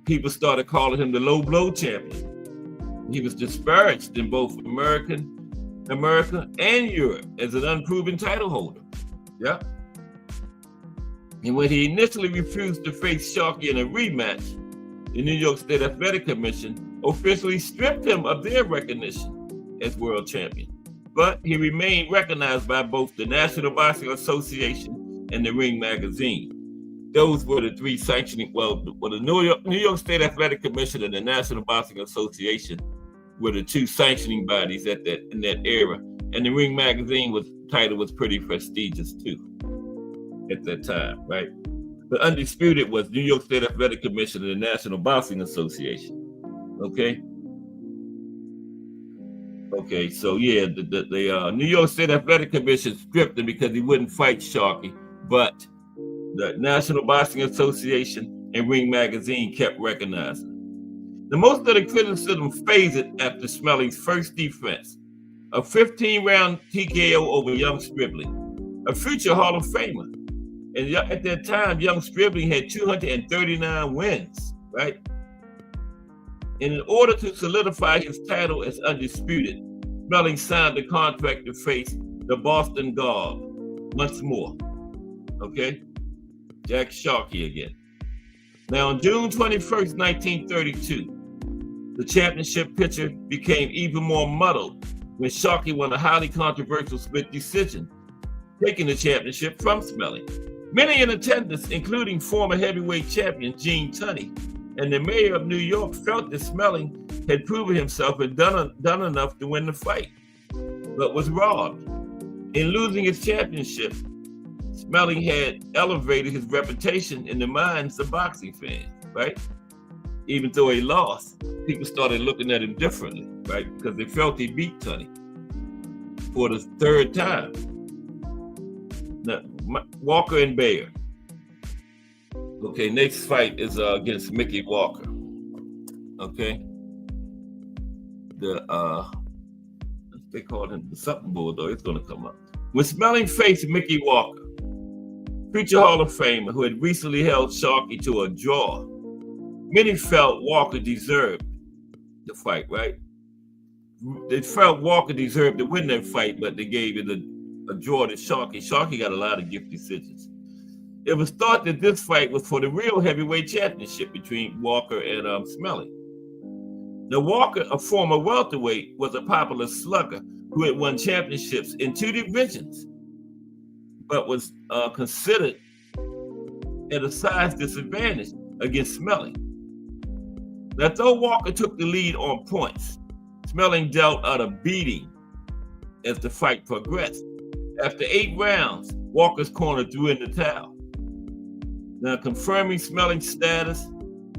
People started calling him the low blow champion. He was disparaged in both America and Europe as an unproven title holder. Yeah. And when he initially refused to face Sharkey in a rematch, the New York State Athletic Commission officially stripped him of their recognition as world champion. But he remained recognized by both the National Boxing Association and the Ring magazine. Those were the three sanctioning, the New York State Athletic Commission and the National Boxing Association were the two sanctioning bodies in that era. And the Ring magazine title was pretty prestigious too at that time, right? But undisputed was New York State Athletic Commission and the National Boxing Association. Okay. Okay, so yeah, the New York State Athletic Commission stripped him because he wouldn't fight Sharkey, but the National Boxing Association and Ring magazine kept recognizing him. The most of the criticism faded after Schmeling's first defense, a 15-round TKO over young Schmeling, a future Hall of Famer. And at that time, young Schmeling had 239 wins, right? And in order to solidify his title as undisputed, Schmeling signed a contract to face the Boston Guard once more. Okay? Jack Sharkey again. Now, on June 21st, 1932, the championship picture became even more muddled when Sharkey won a highly controversial split decision, taking the championship from Schmeling. Many in attendance, including former heavyweight champion Gene Tunney and the mayor of New York, felt that Schmeling had proven himself and done enough to win the fight, but was robbed. In losing his championship, Schmeling had elevated his reputation in the minds of boxing fans, right? Even though he lost, people started looking at him differently, right? Because they felt he beat Tunney for the third time. Now, Walker and Bayer. Okay, next fight is against Mickey Walker. Okay. They called him the something bulldog. It's gonna come up. When Schmeling faced Mickey Walker, future Hall of Famer who had recently held Sharkey to a draw, many felt Walker deserved the fight, right? They felt Walker deserved to win that fight, but they gave it a draw to Sharkey. Sharkey got a lot of gift decisions. It was thought that this fight was for the real heavyweight championship between Walker and Schmeling. Now, Walker, a former welterweight, was a popular slugger who had won championships in two divisions, but was considered at a size disadvantage against Schmeling. Now, though Walker took the lead on points, Schmeling dealt out a beating as the fight progressed. After 8 rounds, Walker's corner threw in the towel. Now, confirming Schmeling's status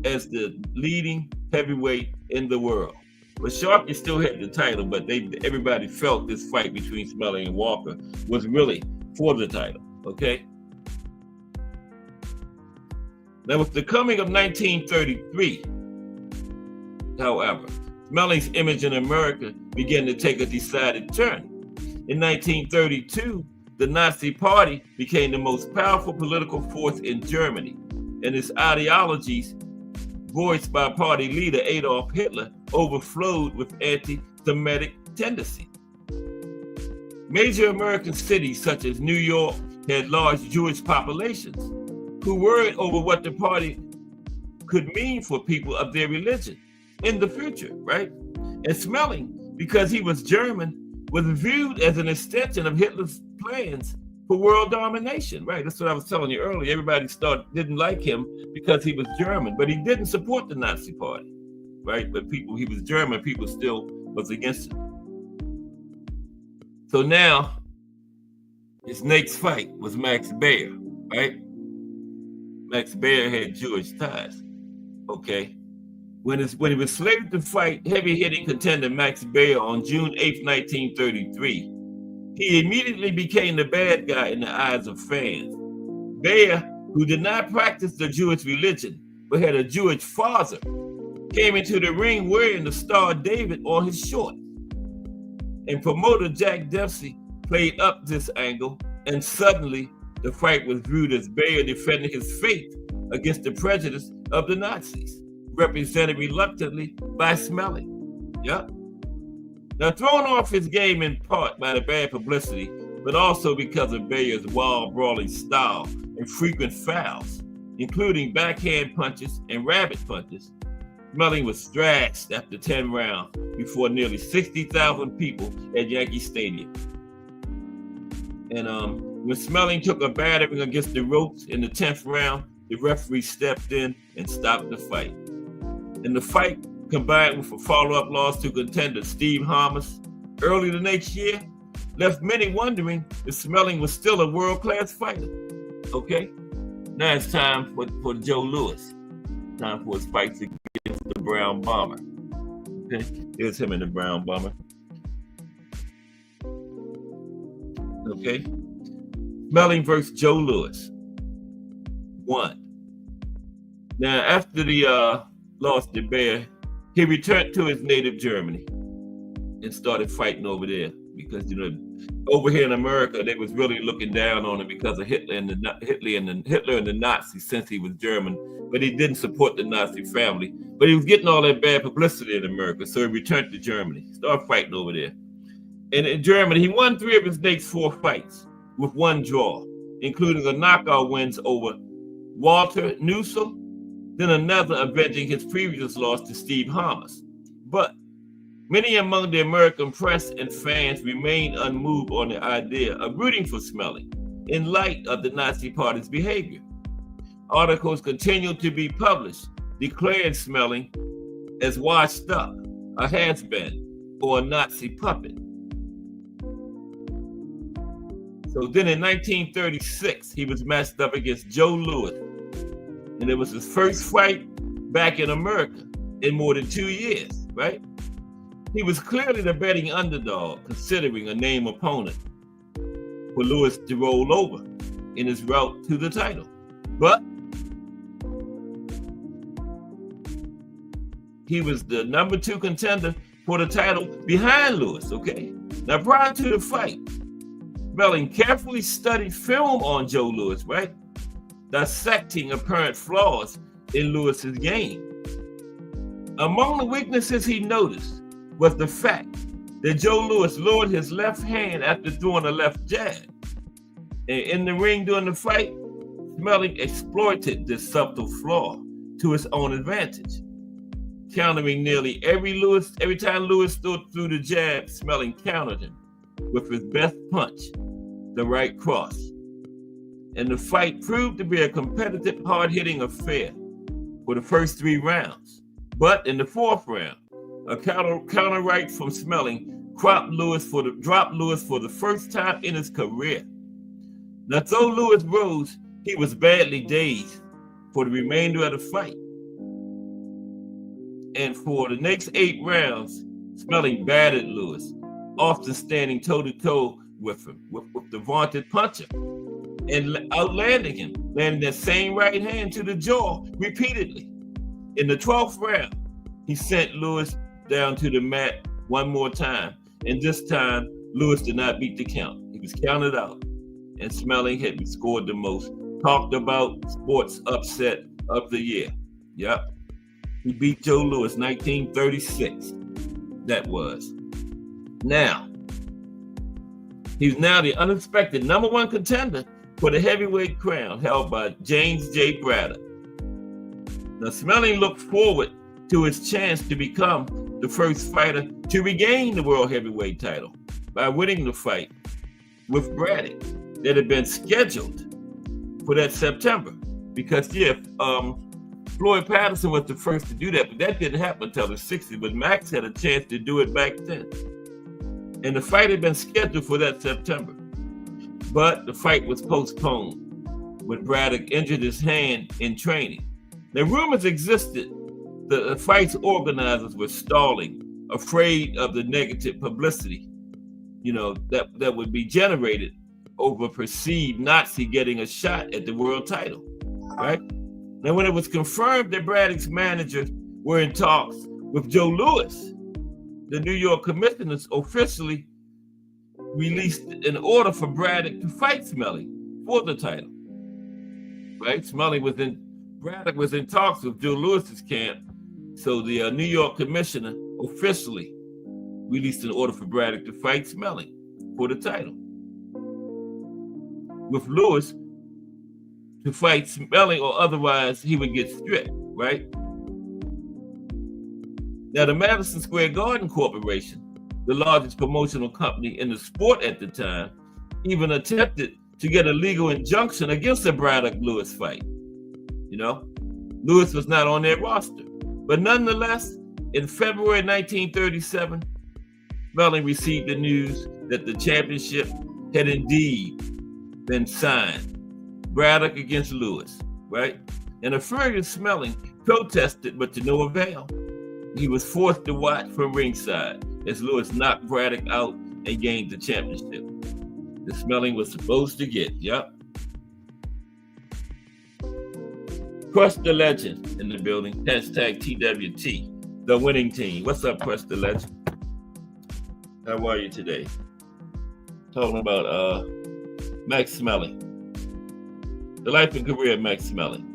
as the leading heavyweight in the world. But Sharkey still had the title, but everybody felt this fight between Schmeling and Walker was really for the title, okay? Now, with the coming of 1933, however, Schmeling's image in America began to take a decided turn. In 1932, the Nazi Party became the most powerful political force in Germany, and its ideologies, voiced by party leader Adolf Hitler, overflowed with anti-Semitic tendencies. Major American cities such as New York had large Jewish populations who worried over what the party could mean for people of their religion in the future, right? And Schmeling, because he was German, was viewed as an extension of Hitler's plans for world domination, right? That's what I was telling you earlier. Everybody didn't like him because he was German, but he didn't support the Nazi Party, right? But he was German, people still was against him. So now, His next fight was Max Baer, right? Max Baer had Jewish ties. Okay. When he was slated to fight heavy-hitting contender Max Baer on June 8, 1933, he immediately became the bad guy in the eyes of fans. Baer, who did not practice the Jewish religion but had a Jewish father, came into the ring wearing the Star of David on his shorts. And promoter Jack Dempsey played up this angle, and suddenly the fight was viewed as Baer defending his faith against the prejudice of the Nazis, represented reluctantly by Schmeling. Yep. Now, thrown off his game in part by the bad publicity, but also because of Baer's wild, brawling style and frequent fouls, including backhand punches and rabbit punches, Schmeling was thrashed after 10 rounds before nearly 60,000 people at Yankee Stadium. And when Schmeling took a battering against the ropes in the 10th round, the referee stepped in and stopped the fight. And the fight, combined with a follow-up loss to contender Steve Harmas early the next year, left many wondering if Schmeling was still a world-class fighter. Okay? Now it's time for Joe Louis. Time for his fights against the Brown Bomber. Okay? Here's him in the Brown Bomber. Okay? Schmeling versus Joe Louis. 1. Now, after the loss to Baer, he returned to his native Germany and started fighting over there because, over here in America, they was really looking down on him because of Hitler and the Nazis, since he was German, but he didn't support the Nazi family. But he was getting all that bad publicity in America, so he returned to Germany, started fighting over there. And in Germany, he won 3 of his next 4 fights with 1 draw, including a knockout wins over Walter Neusel, then another avenging his previous loss to Steve Harmas. But many among the American press and fans remained unmoved on the idea of rooting for Schmeling in light of the Nazi Party's behavior. Articles continued to be published declaring Schmeling as washed up, a has-been, or a Nazi puppet. So then in 1936, he was matched up against Joe Louis, and it was his first fight back in America in more than 2 years, right? He was clearly the betting underdog, considering a named opponent for Louis to roll over in his route to the title. But he was the number 2 contender for the title behind Louis, okay? Now, prior to the fight, Schmeling carefully studied film on Joe Louis, right? Dissecting apparent flaws in Louis's game. Among the weaknesses he noticed was the fact that Joe Louis lowered his left hand after throwing a left jab. And in the ring during the fight, Schmeling exploited this subtle flaw to his own advantage, countering nearly every time Louis threw the jab, Schmeling countered him with his best punch, the right cross. And the fight proved to be a competitive, hard-hitting affair for the first 3 rounds. But in the 4th round, a counter right from Schmeling dropped Louis for the first time in his career. Now, though Louis rose, he was badly dazed for the remainder of the fight. And for the next 8 rounds, Schmeling battered Louis, often standing toe-to-toe with him, with the vaunted puncher, and outlanding him, landing that same right hand to the jaw repeatedly. In the 12th round, he sent Louis down to the mat one more time, and this time, Louis did not beat the count. He was counted out, and Schmeling had scored the most talked about sports upset of the year. Yep. He beat Joe Louis 1936. That was. Now, he's now the unexpected number 1 contender for the heavyweight crown held by James J. Braddock. Now, Schmeling looked forward to his chance to become the first fighter to regain the world heavyweight title by winning the fight with Braddock that had been scheduled for that September. Because, Floyd Patterson was the first to do that, but that didn't happen until the 60s, but Max had a chance to do it back then. And the fight had been scheduled for that September. but the fight was postponed when Braddock injured his hand in training. Now, rumors existed that the fight's organizers were stalling, afraid of the negative publicity, that would be generated over perceived Nazi getting a shot at the world title, right? Now, when it was confirmed that Braddock's managers were in talks with Joe Louis, the New York commissioners officially released an order for Braddock to fight Schmeling for the title. Right? Braddock was in talks with Joe Louis's camp, so the New York commissioner officially released an order for Braddock to fight Schmeling for the title, with Louis to fight Schmeling, or otherwise he would get stripped, right? Now, the Madison Square Garden Corporation, the largest promotional company in the sport at the time, even attempted to get a legal injunction against the Braddock-Louis fight. Louis was not on their roster. But nonetheless, in February 1937, Schmeling received the news that the championship had indeed been signed. Braddock against Louis, right? And a furious Schmeling protested, but to no avail. He was forced to watch from ringside as Louis knocked Braddock out and gained the championship. The Schmeling was supposed to get, yep. Crush the Legend in the building, hashtag TWT, the winning team. What's up, Crush the Legend? How are you today? Talking about Max Schmeling. The life and career of Max Schmeling.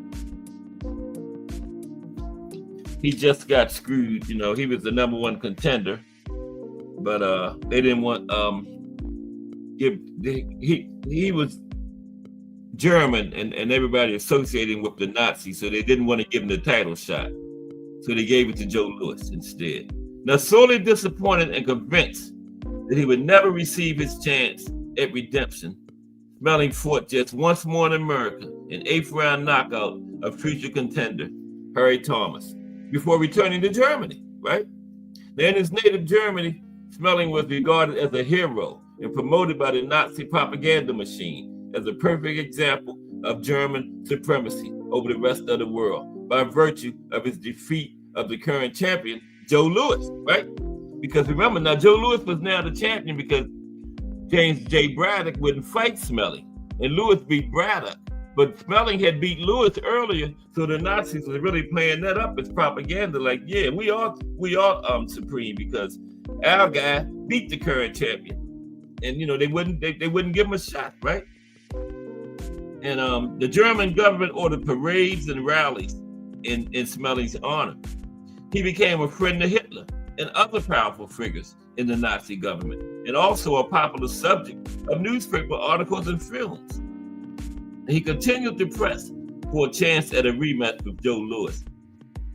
He just got screwed, he was the number one contender, but they didn't want he was German and everybody associating with the Nazis, so they didn't want to give him the title shot. So they gave it to Joe Louis instead. Now, sorely disappointed and convinced that he would never receive his chance at redemption, Schmeling fought just once more in America, an 8th round knockout of future contender Harry Thomas, before returning to Germany, right? Now, in his native Germany, Schmeling was regarded as a hero and promoted by the Nazi propaganda machine as a perfect example of German supremacy over the rest of the world by virtue of his defeat of the current champion, Joe Louis, right? Because remember, now Joe Louis was now the champion because James J. Braddock wouldn't fight Schmeling, and Louis beat Braddock. But Schmeling had beat Louis earlier, so the Nazis were really playing that up as propaganda. Like, yeah, we are supreme because our guy beat the current champion, and they wouldn't give him a shot, right? And the German government ordered parades and rallies in Schmeling's honor. He became a friend to Hitler and other powerful figures in the Nazi government, and also a popular subject of newspaper articles and films. He continued to press for a chance at a rematch with Joe Louis.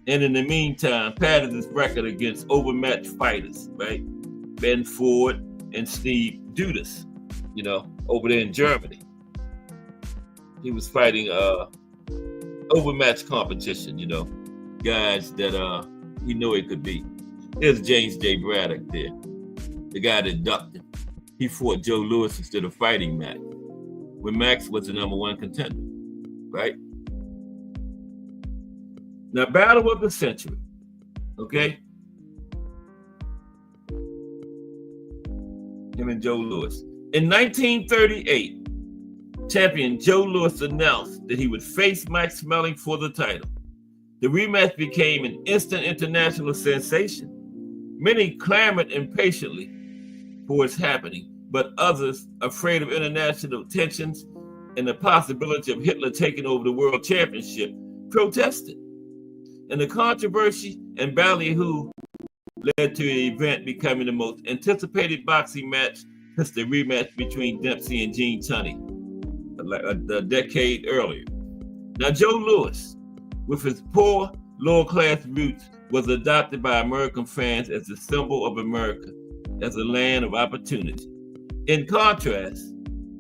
And in the meantime, padded his record against overmatched fighters, right? Ben Ford and Steve Dudas, over there in Germany. He was fighting overmatched competition, guys that he knew he could beat. There's James J. Braddock there, the guy that ducked him. He fought Joe Louis instead of fighting Max, when Max was the number one contender, right? Now, battle of the century, okay? Him and Joe Louis. In 1938, champion Joe Louis announced that he would face Max Schmeling for the title. The rematch became an instant international sensation. Many clamored impatiently for its happening, but others, afraid of international tensions and the possibility of Hitler taking over the world championship, protested. And the controversy and ballyhoo led to the event becoming the most anticipated boxing match since the rematch between Dempsey and Gene Tunney a decade earlier. Now, Joe Louis, with his poor lower-class roots, was adopted by American fans as a symbol of America, as a land of opportunity. In contrast,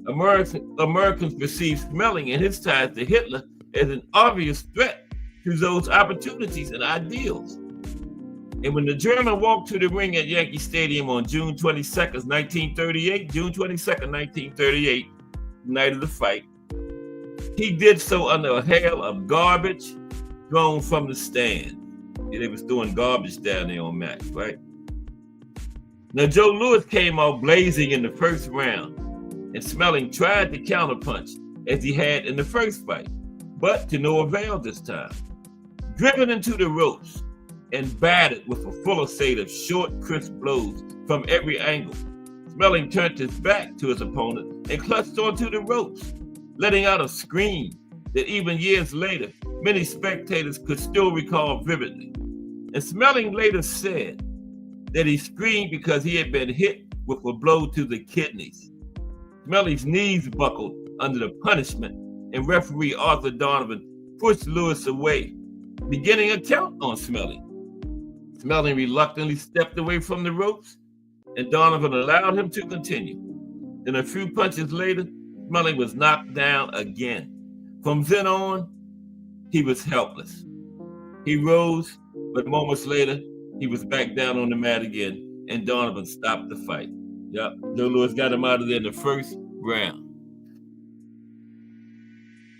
Americans perceived Schmeling and his ties to Hitler as an obvious threat to those opportunities and ideals. And when the German walked to the ring at Yankee Stadium on June 22nd, 1938, the night of the fight. He did so under a hail of garbage thrown from the stand. Yeah, they was throwing garbage down there on Max, right? Now, Joe Louis came out blazing in the first round, and Schmeling tried to counterpunch as he had in the first fight, but to no avail this time. Driven into the ropes and battered with a fusillade of short, crisp blows from every angle, Schmeling turned his back to his opponent and clutched onto the ropes, letting out a scream that even years later, many spectators could still recall vividly. And Schmeling later said that he screamed because he had been hit with a blow to the kidneys. Schmeling's knees buckled under the punishment, and referee Arthur Donovan pushed Louis away, beginning a count on Schmeling. Schmeling reluctantly stepped away from the ropes, and Donovan allowed him to continue. Then a few punches later, Schmeling was knocked down again. From then on, he was helpless. He rose, but moments later, he was back down on the mat again, and Donovan stopped the fight. Yep, Joe Louis got him out of there in the first round.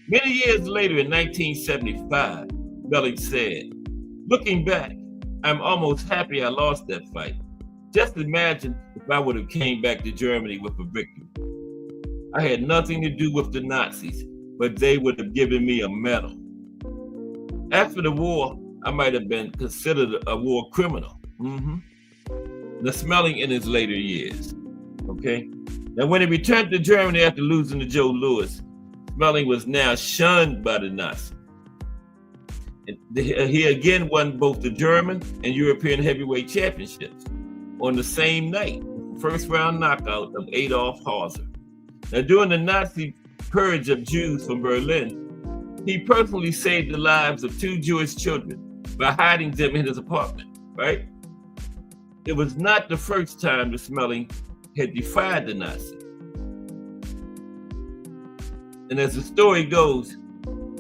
Many years later, in 1975, Schmeling said, "Looking back, I'm almost happy I lost that fight. Just imagine if I would have came back to Germany with a victory. I had nothing to do with the Nazis, but they would have given me a medal. After the war, I might have been considered a war criminal." The Schmeling in his later years. Okay. Now, when he returned to Germany after losing to Joe Louis, Schmeling was now shunned by the Nazis. And he again won both the German and European heavyweight championships on the same night, first round knockout of Adolf Hauser. Now, during the Nazi purge of Jews from Berlin, he personally saved the lives of 2 Jewish children by hiding them in his apartment, right? It was not the first time that Schmeling had defied the Nazis. And as the story goes,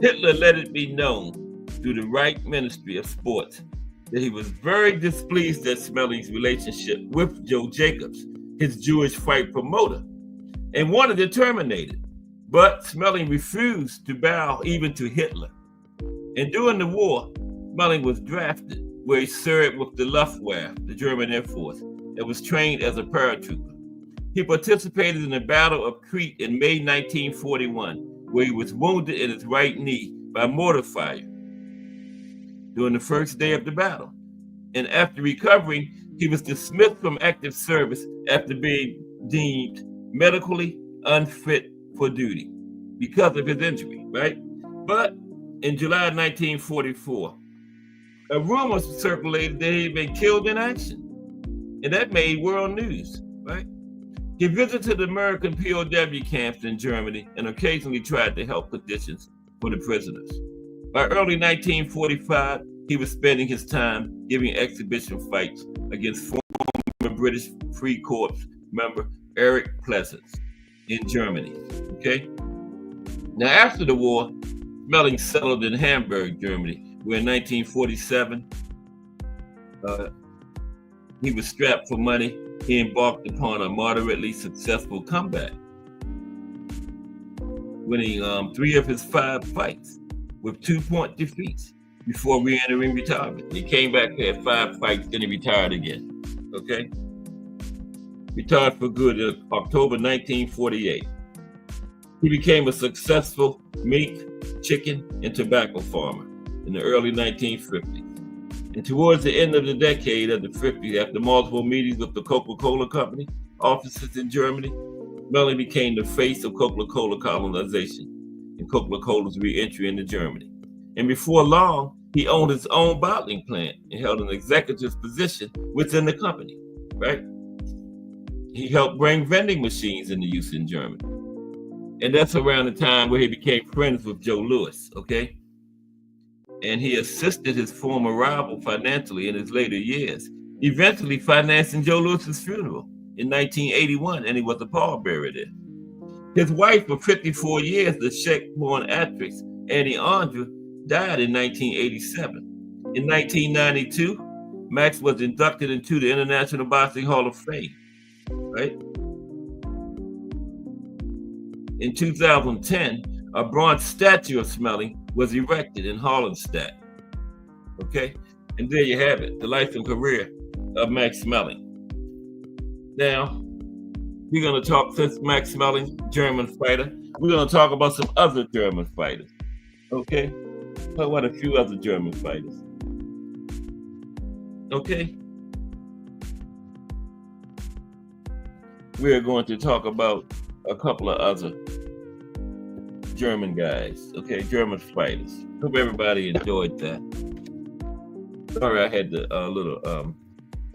Hitler let it be known through the Reich Ministry of Sports that he was very displeased at Schmeling's relationship with Joe Jacobs, his Jewish fight promoter, and wanted to terminate it. But Schmeling refused to bow even to Hitler. And during the war, Schmeling was drafted, where he served with the Luftwaffe, the German Air Force, and was trained as a paratrooper. He participated in the Battle of Crete in May 1941, where he was wounded in his right knee by mortar fire during the first day of the battle. And after recovering, he was dismissed from active service after being deemed medically unfit for duty because of his injury, right? But in July 1944, a rumor circulated that he had been killed in action, and that made world news, right? He visited American POW camps in Germany and occasionally tried to help conditions for the prisoners. By early 1945, he was spending his time giving exhibition fights against former British Free Corps member Eric Pleasance in Germany, okay? Now, after the war, Schmeling settled in Hamburg, Germany, where in 1947, he was strapped for money. He embarked upon a moderately successful comeback, winning 3 of his 5 fights with 2-point defeats before re-entering retirement. He came back, had 5 fights, then he retired again, okay? Retired for good in October 1948. He became a successful mink, chicken, and tobacco farmer in the early 1950s. And towards the end of the decade of the 50s, after multiple meetings with the Coca-Cola Company offices in Germany, Schmeling became the face of Coca-Cola colonization and Coca-Cola's re-entry into Germany. And before long, he owned his own bottling plant and held an executive position within the company, right? He helped bring vending machines into use in Germany. And that's around the time where he became friends with Joe Louis, okay? And he assisted his former rival financially in his later years, eventually financing Joe Louis's funeral in 1981, and he was a pallbearer there. His wife for 54 years, the Czech-born actress Annie Andra, died in 1987. In 1992, Max was inducted into the International Boxing Hall of Fame, right? In 2010, a bronze statue of Schmeling was erected in Hallenstadt. Okay, and there you have it, the life and career of Max Schmeling. Now, we're going to talk, since Max Schmeling, German fighter, we're going to talk about some other German fighters. Okay, talk about a few other German fighters. Okay, we're going to talk about a couple of other German guys, okay, German fighters. Hope everybody enjoyed that. Sorry, I had the little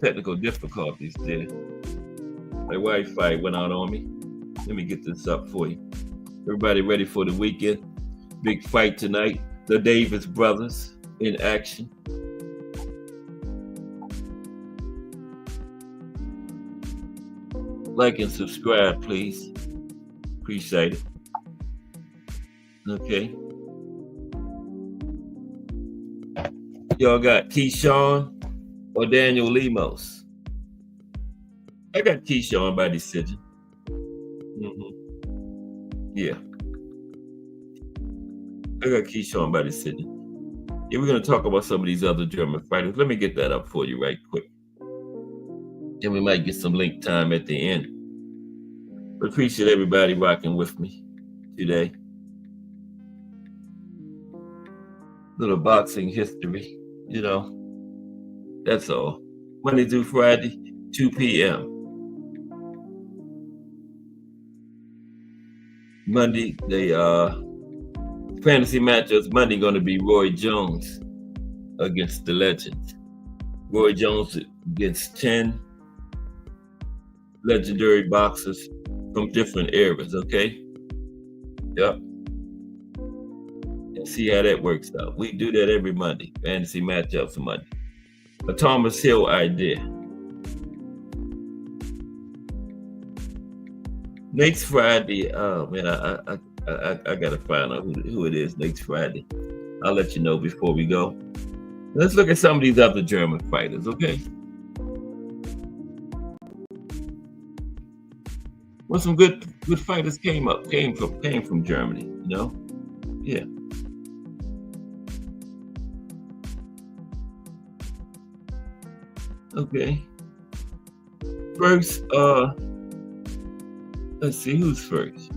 technical difficulties there. My Wi-Fi went out on me. Let me get this up for you. Everybody ready for the weekend? Big fight tonight. The Davis brothers in action. Like and subscribe, please. Appreciate it. Okay. Y'all got Keyshawn or Daniel Lemos? I got Keyshawn by decision. Yeah. I got Keyshawn by decision. Yeah, we're going to talk about some of these other German fighters. Let me get that up for you right quick. And we might get some link time at the end. But appreciate everybody rocking with me today. Little boxing history, you know. That's all. Monday through Friday, 2 p.m. Monday, the fantasy matchups. Monday going to be Roy Jones against the Legends. Roy Jones against 10 legendary boxers from different eras, okay? Yep. And see how that works out. We do that every Monday. Fantasy matchups Monday. A Thomas Hill idea. Next Friday, oh man, I gotta find out who it is next Friday. I'll let you know before we go. Let's look at some of these other German fighters, okay? Well, some good fighters came from Germany, you know? Yeah. Okay. First, let's see who's first.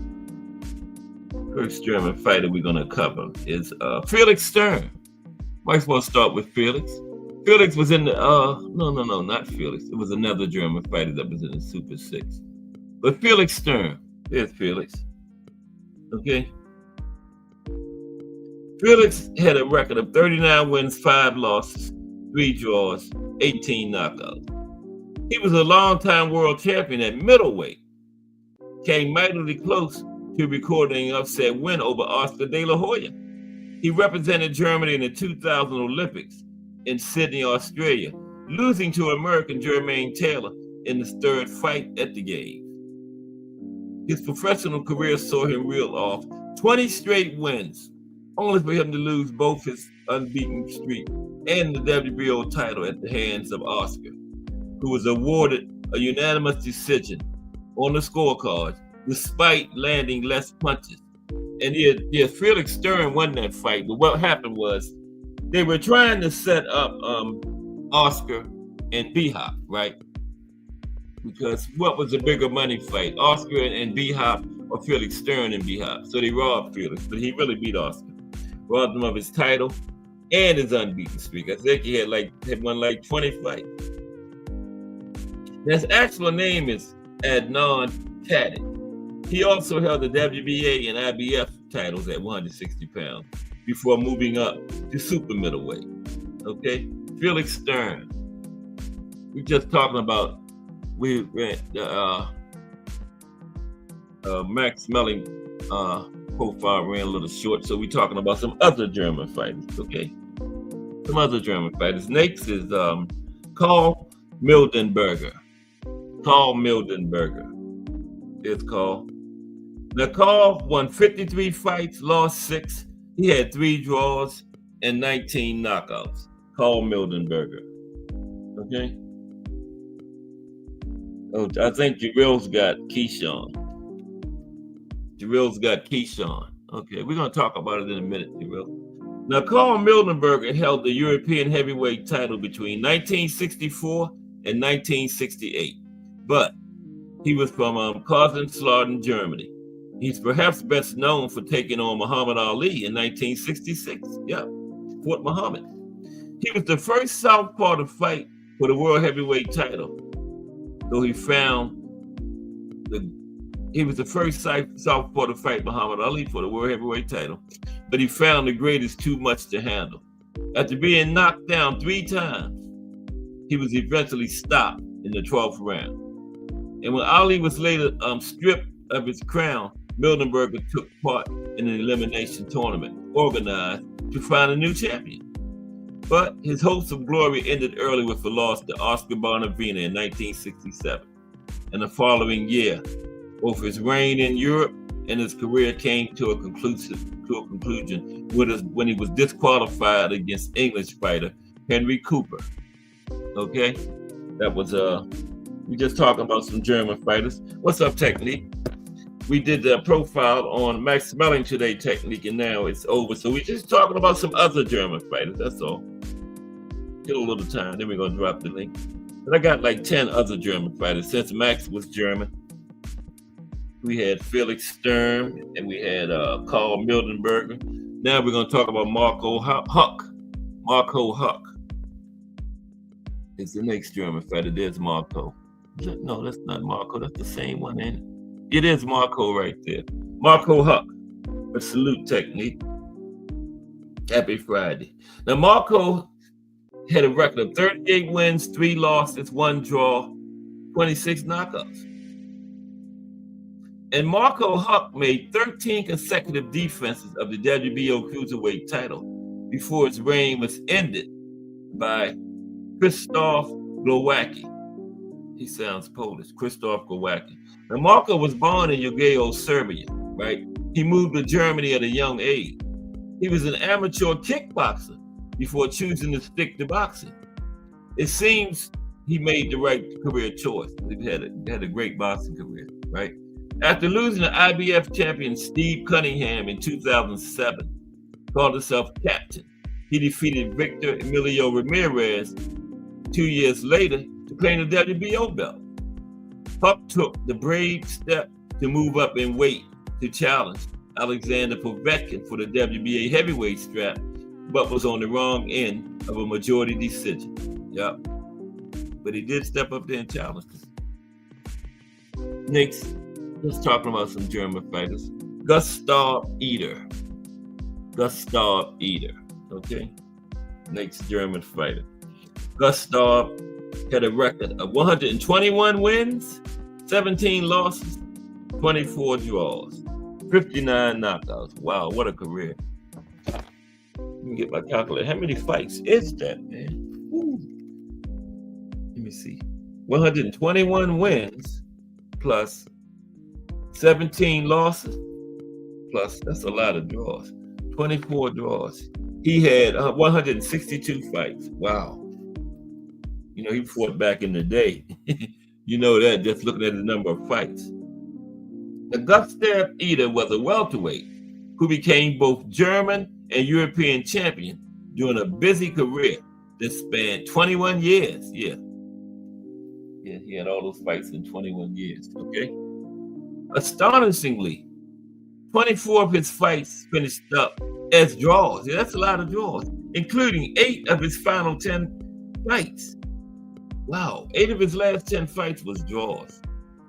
First German fighter we're gonna cover is Felix Sturm. Might as well start with Felix. Felix was in the no, not Felix. It was another German fighter that was in the Super 6. But Felix Sturm, there's Felix. Okay. Felix had a record of 39 wins, 5 losses, 3 draws, 18 knockouts. He was a longtime world champion at middleweight. Came mightily close to recording an upset win over Oscar De La Hoya. He represented Germany in the 2000 Olympics in Sydney, Australia, losing to American Jermaine Taylor in his third fight at the Games. His professional career saw him reel off 20 straight wins, only for him to lose both his unbeaten streak and the WBO title at the hands of Oscar, who was awarded a unanimous decision on the scorecard despite landing less punches. And Felix Sturm won that fight, but what happened was they were trying to set up Oscar and B-Hop, right? Because what was a bigger money fight, Oscar and B-Hop or Felix Sturm and B-Hop? So they robbed Felix, but he really beat Oscar. Robbed him of his title and his unbeaten streak. I think he had won like 20 fights. His actual name is Adnan Tadic. He also held the WBA and IBF titles at 160 pounds before moving up to super middleweight. Okay, Felix Sturm. We're just talking about Max Schmeling profile ran a little short, so we're talking about some other German fighters. Okay, some other German fighters. Next is Karl Mildenberger. Karl Mildenberger. It's Karl. Now, Karl won 53 fights, lost 6. He had 3 draws and 19 knockouts. Karl Mildenberger. Okay. Oh, I think Jarrell's got Keyshawn. Jarrell's got Keyshawn. Okay, we're going to talk about it in a minute, Jarrell. Now, Carl Mildenberger held the European heavyweight title between 1964 and 1968, but he was from Kaiserslautern, Germany. He's perhaps best known for taking on Muhammad Ali in 1966. Yeah, Fort Muhammad. He was the first southpaw to fight for the world heavyweight title, though he was the first southpaw to fight Muhammad Ali for the world heavyweight title, but he found the greatest too much to handle. After being knocked down 3 times, he was eventually stopped in the 12th round. And when Ali was later stripped of his crown, Mildenberger took part in an elimination tournament organized to find a new champion. But his hopes of glory ended early with a loss to Oscar Bonavena in 1967. And the following year, both his reign in Europe and his career came to a conclusion when he was disqualified against English fighter Henry Cooper. Okay, that was we just talking about some German fighters. What's up, Technique? We did the profile on Max Schmeling today, Technique, and now it's over. So we're just talking about some other German fighters. That's all. Get a little time, then we're gonna drop the link. But I got like 10 other German fighters since Max was German. We had Felix Sturm, and we had Carl Mildenberger. Now we're going to talk about Marco Huck. Marco Huck is the next German fighter. There's Marco. No, that's not Marco. That's the same one, ain't it? It is Marco right there. Marco Huck. A salute, Technique. Happy Friday. Now, Marco had a record of 38 wins, 3 losses, 1 draw, 26 knockouts. And Marco Huck made 13 consecutive defenses of the WBO Cruiserweight title before his reign was ended by Krzysztof Glowacki. He sounds Polish, Krzysztof Glowacki. Now, Marco was born in Yugoslavia, Serbia, right? He moved to Germany at a young age. He was an amateur kickboxer before choosing to stick to boxing. It seems he made the right career choice. He had a great boxing career, right? After losing to IBF champion Steve Cunningham in 2007, called himself captain, he defeated Victor Emilio Ramirez 2 years later to claim the WBO belt. Huck took the brave step to move up in weight to challenge Alexander Povetkin for the WBA heavyweight strap, but was on the wrong end of a majority decision. Yep. But he did step up there and challenge him. Next, let's talk about some German fighters. Gustav Eder. Gustav Eder. Okay? Next German fighter. Gustav had a record of 121 wins, 17 losses, 24 draws, 59 knockouts. Wow, what a career. Let me get my calculator. How many fights is that, man? Woo. Let me see. 121 wins plus 17 losses plus, that's a lot of draws. 24 draws. He had 162 fights. Wow. You know, he fought back in the day. You know that just looking at the number of fights. The Gustav Eder was a welterweight who became both German and European champion during a busy career that spanned 21 years. Yeah, he had all those fights in 21 years, okay? Astonishingly, 24 of his fights finished up as draws. Yeah, that's a lot of draws, including 8 of his final 10 fights. Wow, 8 of his last 10 fights was draws.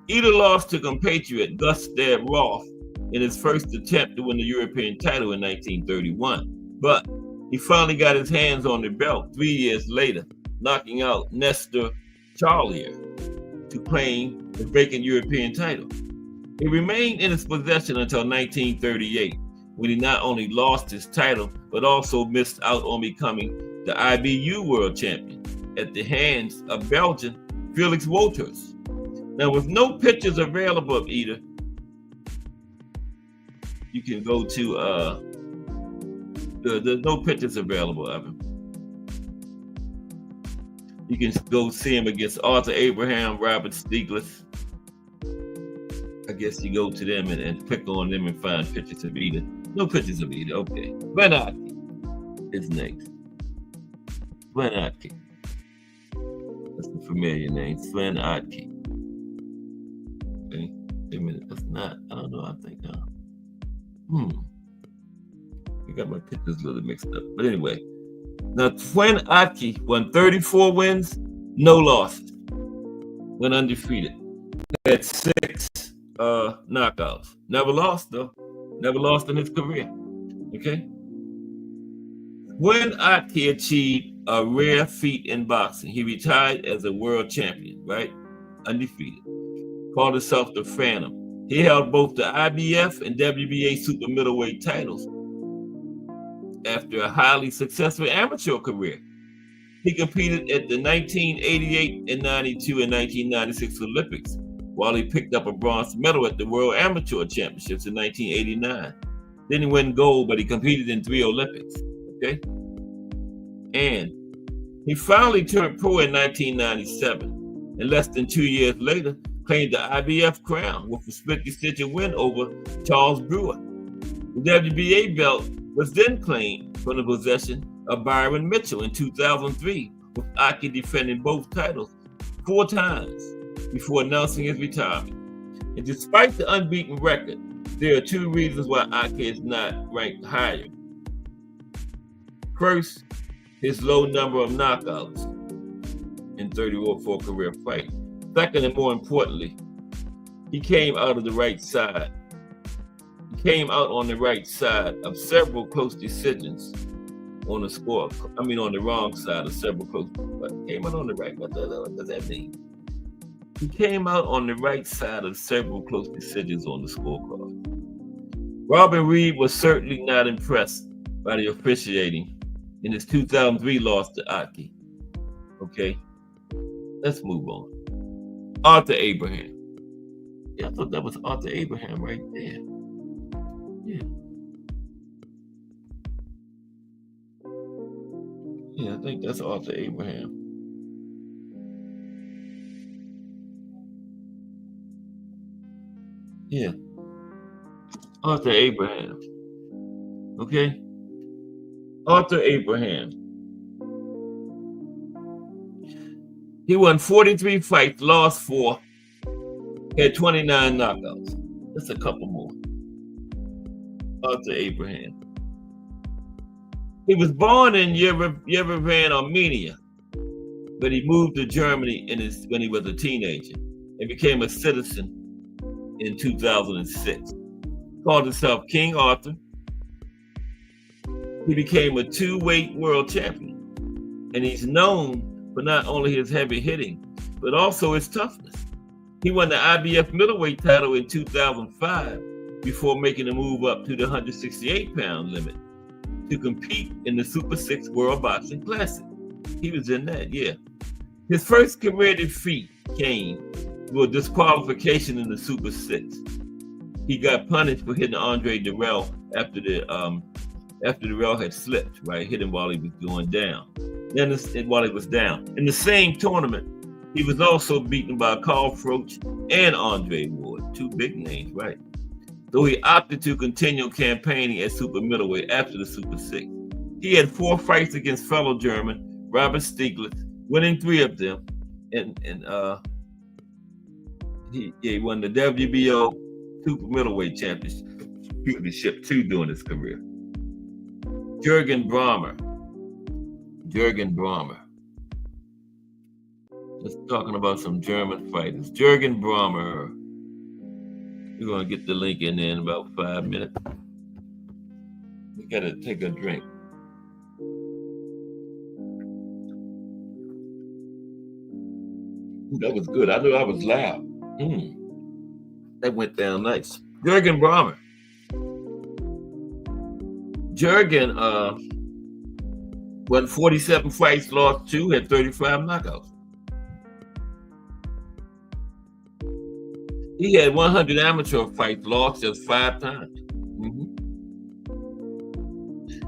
Eder lost to compatriot Gustav Roth in his first attempt to win the European title in 1931, but he finally got his hands on the belt 3 years later, knocking out Nestor Charlier to claim the vacant European title. It remained in his possession until 1938, when he not only lost his title, but also missed out on becoming the IBU world champion at the hands of Belgian Felix Wouters. Now, with no pictures available of Eder, you can go to, there's no pictures available of him. You can go see him against Arthur Abraham, Robert Stieglitz, guess you go to them and click on them and find pictures of either. No pictures of either. Okay. Sven Otke is next. Sven Otke. That's a familiar name. Sven Otke. Okay. Wait a minute. That's not. I don't know. I think. I got my pictures a little mixed up. But anyway. Now, Sven Otke won 34 wins, no losses. Went undefeated. Had 6 knockouts. Never lost, though. Never lost in his career. Okay? Sven Otke achieved a rare feat in boxing. He retired as a world champion, right? Undefeated. Called himself the Phantom. He held both the IBF and WBA super middleweight titles after a highly successful amateur career. He competed at the 1988 and 92 and 1996 Olympics, while he picked up a bronze medal at the World Amateur Championships in 1989. Didn't win gold, but he competed in 3 Olympics. Okay? And he finally turned pro in 1997, and less than 2 years later, claimed the IBF crown with a split decision win over Charles Brewer. The WBA belt was then claimed from the possession of Byron Mitchell in 2003, with Otke defending both titles 4 times before announcing his retirement. And despite the unbeaten record, there are 2 reasons why Otke is not ranked higher. First, his low number of knockouts in 34 career fights. Second, and more importantly, he came out of the right side. He came out on the right side of several close decisions on the score. I mean, on the wrong side of several close. But came out on the right. What does that mean? He came out on the right side of several close decisions on the scorecard. Robin Reed was certainly not impressed by the officiating in his 2003 loss to Otke. Okay, let's move on. Arthur Abraham. Yeah, I thought that was Arthur Abraham right there. Yeah, I think that's Arthur Abraham. Yeah, Arthur Abraham. Okay, Arthur Abraham. He won 43 fights, lost 4, had 29 knockouts. Just a couple more. Arthur Abraham. He was born in Yerevan, Armenia, but he moved to Germany when he was a teenager and became a citizen in 2006. Called himself King Arthur. He became a 2-weight world champion, and he's known for not only his heavy hitting, but also his toughness. He won the IBF middleweight title in 2005 before making a move up to the 168-pound limit to compete in the Super 6 World Boxing Classic. He was in that, yeah. His first career defeat came with a disqualification in the Super 6. He got punished for hitting Andre Durrell after Durrell had slipped, right? Hit him while he was going down. While he was down. In the same tournament, he was also beaten by Carl Froch and Andre Ward, 2 big names, right? Though he opted to continue campaigning at super middleweight after the Super 6. He had 4 fights against fellow German Robert Stieglitz, winning 3 of them, and he won the WBO super middleweight championship 2 during his career. Jürgen Bräumer. Let's talking about some German fighters. Jürgen Bräumer. We're going to get the link in there in about 5 minutes. We got to take a drink. Ooh, that was good. I knew I was loud. That went down nice. Jürgen Bräumer. Jürgen won 47 fights, lost 2, had 35 knockouts. He had 100 amateur fights, lost just 5 times.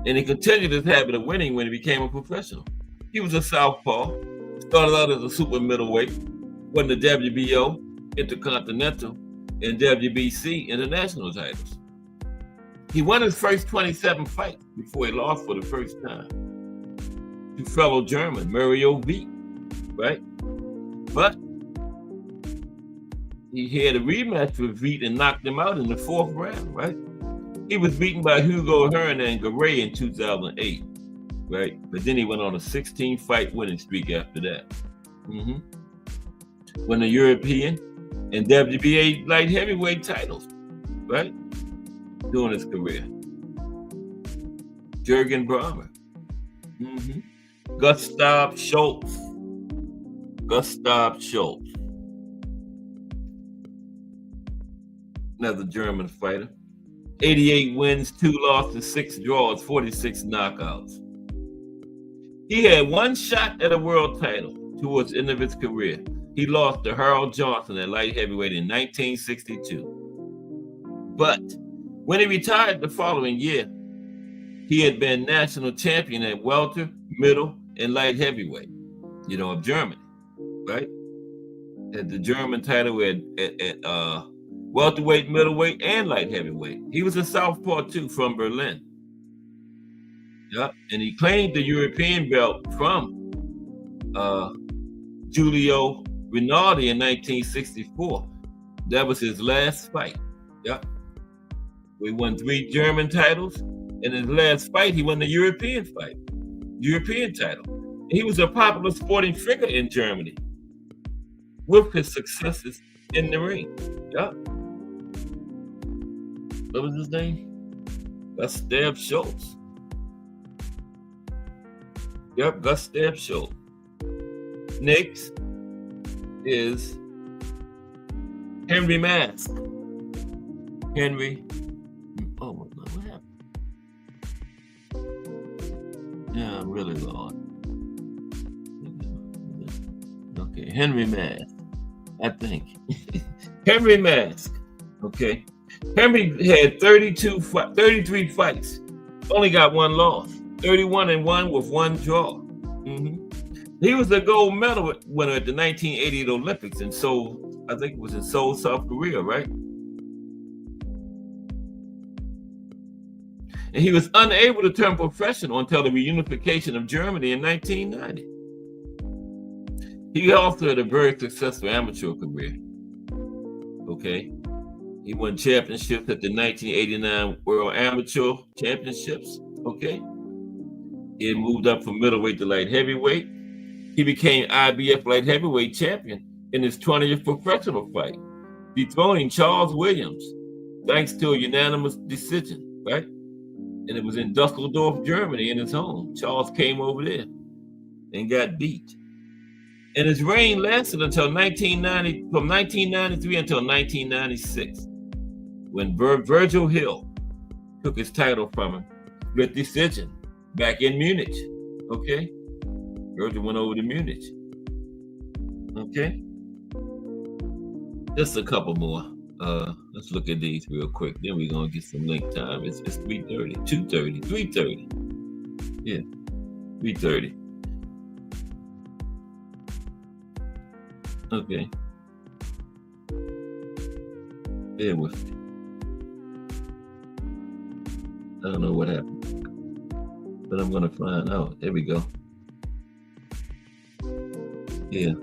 And he continued his habit of winning when he became a professional. He was a southpaw, started out as a super middleweight, won the WBO, Intercontinental, and WBC international titles. He won his first 27 fights before he lost for the first time to fellow German Mario Wiet, right? But he had a rematch with Wiet and knocked him out in the 4th round, right? He was beaten by Hugo Hearn and Garay in 2008, right? But then he went on a 16-fight winning streak after that. Won the European and WBA light heavyweight titles, right? During his career. Jürgen Bräumer. Gustav Schultz. Another German fighter. 88 wins, 2 losses, 6 draws, 46 knockouts. He had one shot at a world title towards the end of his career. He lost to Harold Johnson at light heavyweight in 1962. But when he retired the following year, he had been national champion at welter, middle, and light heavyweight, of Germany, right? Had the German title at welterweight, middleweight, and light heavyweight. He was a southpaw too, from Berlin. Yep, and he claimed the European belt from Giulio Rinaldi in 1964. That was his last fight. Yep. We won 3 German titles. In his last fight, he won the European title. He was a popular sporting figure in Germany with his successes in the ring. Yep. What was his name? Gustav Schultz. Yep, Gustav Schultz. Next is Henry Mask. Oh, what happened? Yeah, I'm really lost. Okay, Henry Mask, I think. Henry Mask. Okay. Henry had 33 fights. Only got 1 loss. 31-1 with 1 draw. He was a gold medal winner at the 1988 Olympics in Seoul. I think it was in Seoul, South Korea, right? And he was unable to turn professional until the reunification of Germany in 1990. He also had a very successful amateur career. Okay. He won championships at the 1989 World Amateur Championships. Okay. He had moved up from middleweight to light heavyweight. He became IBF light heavyweight champion in his 20th professional fight, dethroning Charles Williams thanks to a unanimous decision, right? And it was in Dusseldorf, Germany, in his home. Charles came over there and got beat. And his reign lasted until from 1993 until 1996, when Virgil Hill took his title from him with decision back in Munich. Okay. Virgil went over to Munich. Okay. Just a couple more. Let's look at these real quick. Then we're gonna get some link time. It's 3:30, 2:30, 3:30. Yeah, 3:30. Okay. Bear with me. I don't know what happened, but I'm gonna find out. There we go. Yeah.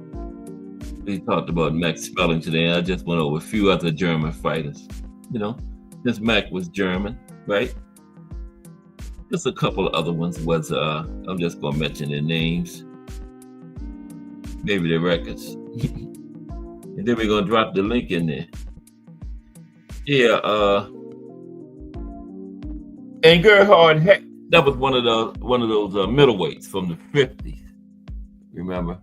We talked about Max Schmeling today, and I just went over a few other German fighters. Since Max was German, right? Just a couple of other ones was, I'm just going to mention their names, maybe their records. And then we're going to drop the link in there. Yeah, and Gerhard Heck, that was one of those middleweights from the 50s. Remember?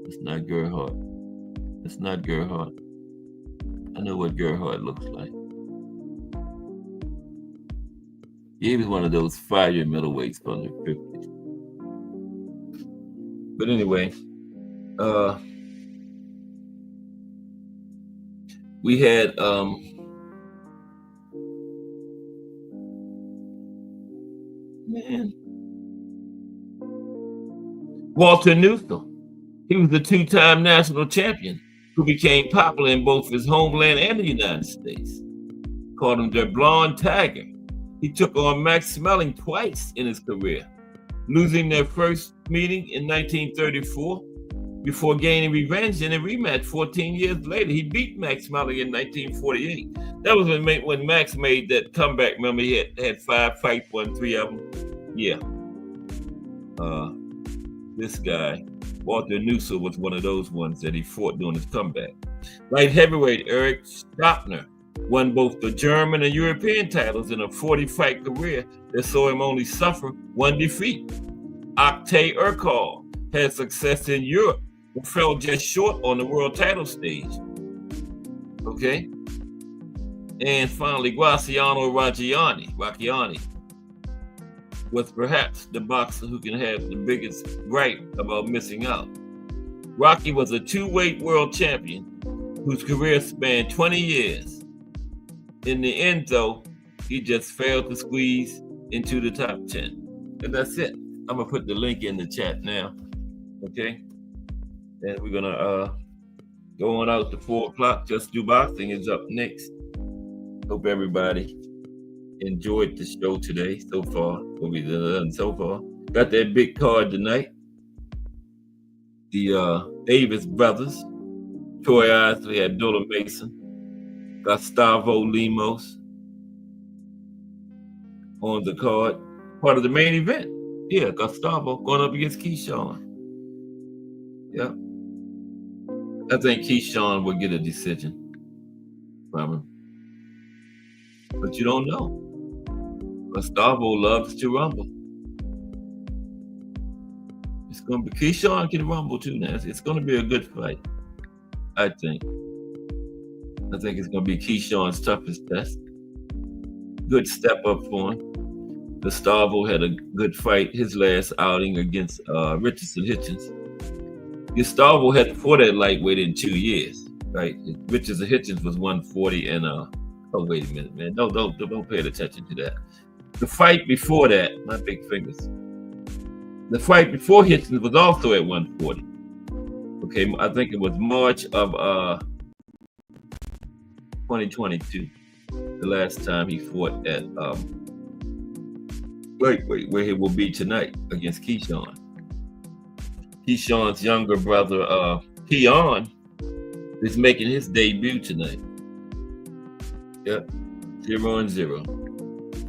It's not Gerhard. It's not Gerhard. I know what Gerhard looks like. He was one of those fire middleweights from the 50s. But anyway, we had Walter Newsom. He was the 2-time national champion who became popular in both his homeland and the United States. Called him their blonde tiger. He took on Max Schmeling twice in his career, losing their first meeting in 1934 before gaining revenge in a rematch 14 years later. He beat Max Schmeling in 1948. That was when Max made that comeback. Remember, he had 5 fights, won 3 of them. Yeah. This guy, Walter Nussel, was one of those ones that he fought during his comeback. Light heavyweight Eric Stopner won both the German and European titles in a 40-fight career that saw him only suffer 1 defeat. Oktay Urkal had success in Europe, but fell just short on the world title stage. Okay? And finally, Graziano Racchiani was perhaps the boxer who can have the biggest gripe about missing out. Rocky was a 2-weight world champion whose career spanned 20 years. In the end, though, he just failed to squeeze into the top 10. And that's it. I'm going to put the link in the chat now. Okay? And we're going to go on out to 4 o'clock. Just Do Boxing is up next. Hope everybody enjoyed the show today so far. What we've done so far. Got that big card tonight. The Davis brothers, Troy Isley, Abdullah Mason, Gustavo Lemos on the card. Part of the main event. Yeah, Gustavo going up against Keyshawn. Yeah. I think Keyshawn will get a decision from him. But you don't know. Gustavo loves to rumble. It's going to be Keyshawn can rumble too now. It's going to be a good fight, I think. I think it's going to be Keyshawn's toughest test. Good step up for him. Gustavo had a good fight his last outing against Richardson Hitchens. Gustavo hadn't fought at lightweight in 2 years, right? Richardson Hitchens was 140 and oh, wait a minute, man. Don't pay attention to that. The fight before that, my big fingers. The fight before Hitchens was also at 140. Okay, I think it was March of 2022. The last time he fought at lightweight, where he will be tonight against Keyshawn. Keyshawn's younger brother, Keon, is making his debut tonight. Yep, 0-0.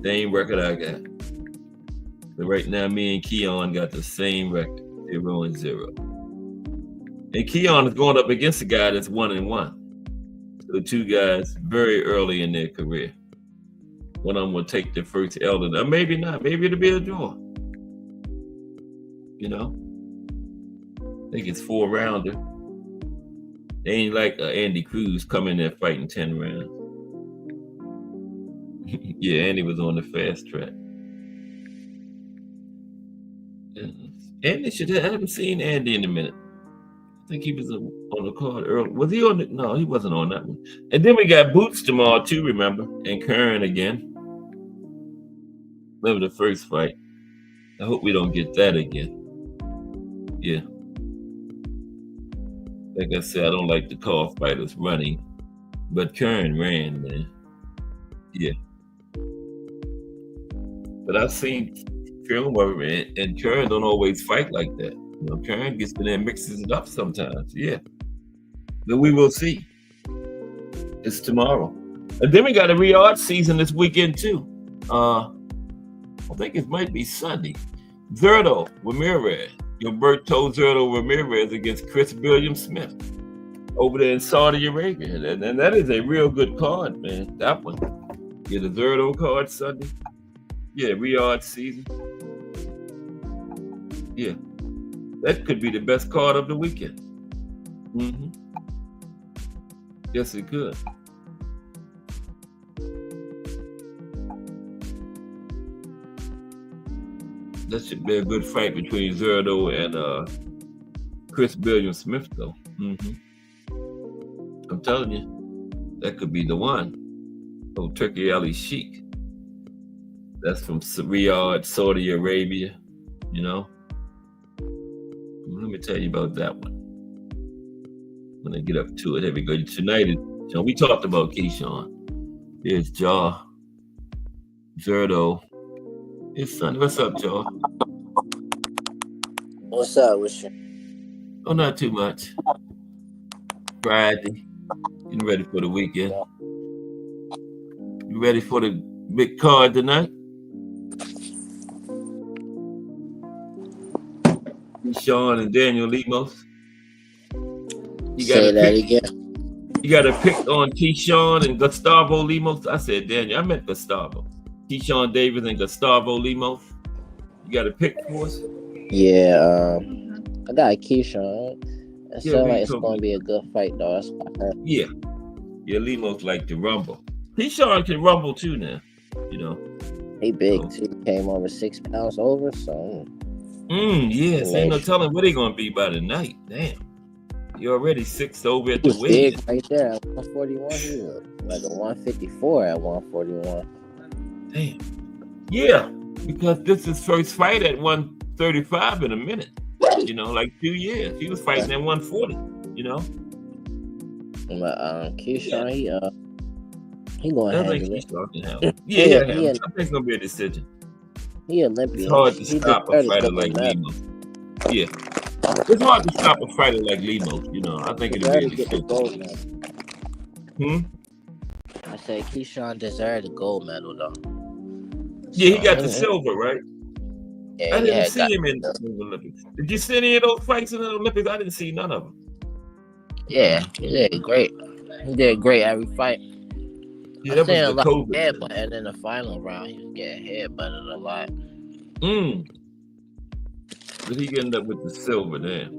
Same record I got. But right now, me and Keon got the same record, 0-0. And Keon is going up against a guy that's 1-1. So 2 guys very early in their career. One of them will take their first L, or maybe not. Maybe it'll be a draw. You know? I think it's 4-rounder. They ain't like Andy Cruz coming there fighting 10 rounds. Yeah, Andy was on the fast track. Andy I haven't seen Andy in a minute. I think he was on the card early. Was he on the? No, he wasn't on that one. And then we got Boots tomorrow too, remember? And Kern again. Remember the first fight. I hope we don't get that again. Yeah. Like I said, I don't like to call fighters running. But Kern ran, man. Yeah. But I've seen film of it, and Kern don't always fight like that. You know, Kern gets in there and mixes it up sometimes. Yeah. But we will see. It's tomorrow. And then we got a Riyadh season this weekend too. I think it might be Sunday. Zurdo Ramirez. Gilberto Zurdo Ramirez against Chris William Smith over there in Saudi Arabia. And that is a real good card, man. That one. Yeah, the Zurdo card Sunday. Yeah, Riyadh season. Yeah. That could be the best card of the weekend. Mm-hmm. Yes, it could. That should be a good fight between Zurdo and Chris William Smith, though. Mm-hmm. I'm telling you, that could be the one. Oh, Turkey Ali Sheikh. That's from Riyadh, Saudi Arabia, you know. Let me tell you about that one. when I get up to it. Here we go. Tonight, we talked about Keyshawn. There's Jaw, Zerdo. His son. What's up, Jaw? What's up with you? Oh, not too much. Friday. Getting ready for the weekend. You ready for the big card tonight? Sean and Daniel Lemos. Say that again. You got to pick on Keyshawn and Gustavo Lemos. I said Daniel. I meant Gustavo. Keyshawn Davis and Gustavo Lemos. You got to pick for us? Yeah, I got Keyshawn. It sounds like it's going to be a good fight, though. That's what I heard. Yeah. Yeah, Lemos like to rumble. Keyshawn can rumble, too, now. You know. He big, too. Came over 6 pounds over, so... Yes. Ain't no telling where they going to be by the night. Damn. You're already 6 over at the weigh. Big right there at 141. He was like a 154 at 141. Damn. Yeah, because this is first fight at 135 in a minute. You know, like 2 years. He was fighting at 140, you know. But Keyshawn, he going to handle it. Yeah, I think it's going to be a decision. He Olympian. It's hard to stop a fighter like Lemos. Yeah. It's hard to stop a fighter like Lemos, you know. I think it'll be a decision. I said Keyshawn deserved the gold medal, though. Yeah, he got the silver, right? Yeah, I didn't see him in the Olympics. Did you see any of those fights in the Olympics? I didn't see none of them. Yeah, he did great. He did great every fight. Yeah, that was the COVID. And in the final round, he was getting headbutted a lot. But he ended up with the silver there.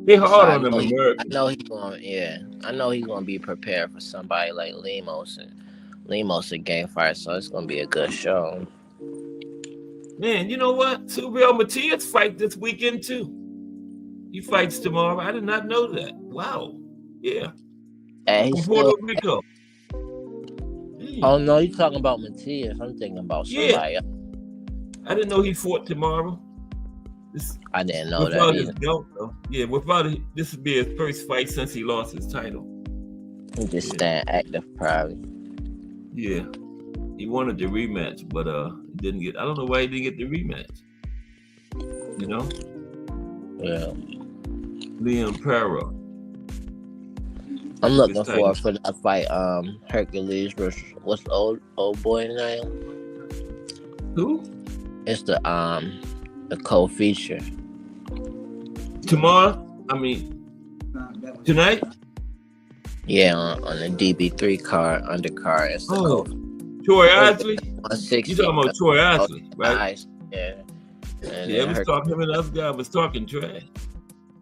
They hard on them Americans. I know he's going to be prepared for somebody like Lemos, and Lemos a game fight, so it's going to be a good show. Man, you know what? Subriel Matias fight this weekend too. He fights tomorrow. I did not know that. Wow. Yeah. And he's Puerto Rico. Oh no, you're talking about Matias. I'm thinking about somebody else. I didn't know he fought tomorrow. I didn't know that either. This would be his first fight since he lost his title. He just staying active, probably. Yeah, he wanted the rematch, but he didn't get. I don't know why he didn't get the rematch. You know? Yeah. Liam Perro. I'm looking forward for that fight. Hercules versus what's the old boy name? Who? It's the co-feature. Tomorrow? I mean, tonight? Yeah, on the DB3 card, undercard. It's the Troy Osley? 160. You talking about Troy Osley, right? Nice. Yeah. Him and the other guy was talking trash.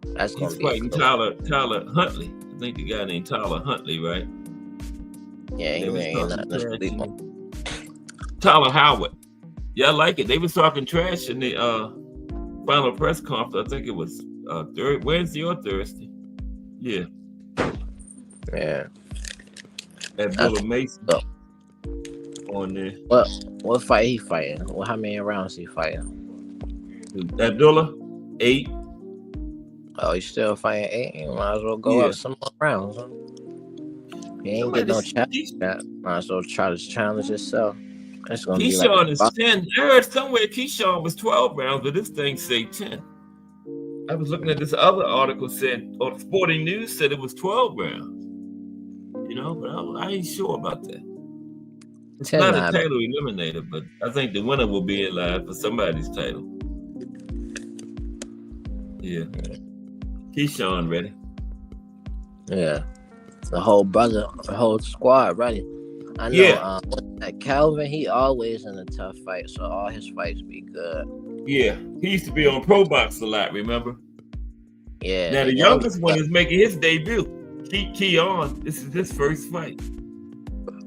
That's He's fighting Tyler Huntley. I think the guy named Tyler Huntley, right? Yeah, he ain't nothing. Tyler Howard. Yeah, I like it. They was talking trash in the final press conference. I think it was Wednesday or Thursday. Yeah. Yeah. Abdullah Mason on there. What fight he fighting? Well, how many rounds he fighting? Abdullah, 8. Oh, he's still fighting 8? You might as well go up some more rounds. Huh? He ain't get no challenge. Might as well try to challenge yourself. Keyshawn is 10. I heard somewhere Keyshawn was 12 rounds, but this thing say 10. I was looking at this other article said, or Sporting News said it was 12 rounds. You know, but I ain't sure about that. It's not a title eliminator, but I think the winner will be in line for somebody's title. Yeah. Keyshawn ready. Yeah. The whole squad ready. I know Calvin, he always in a tough fight, so all his fights be good. Yeah. He used to be on Pro Box a lot, remember? Yeah. Now the youngest one is making his debut. Keon, this is his first fight.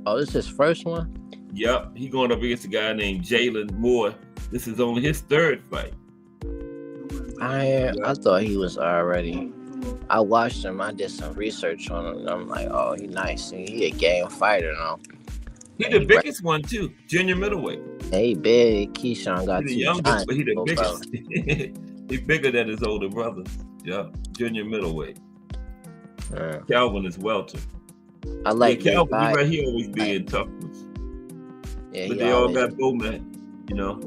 Oh, this is his first one? Yep. He going up against a guy named Jalen Moore. This is only his third fight. I thought he was already. I watched him. I did some research on him. And I'm like, oh, he nice. He a game fighter now. He the biggest one too. Junior middleweight. He big. Keyshawn got the youngest, but he the biggest. He's bigger than his older brother. Yeah, junior middleweight. Calvin is welter. I like this Calvin, guy. you're right. He always be in toughness. Yeah, But he they all always. got Bomac, you know.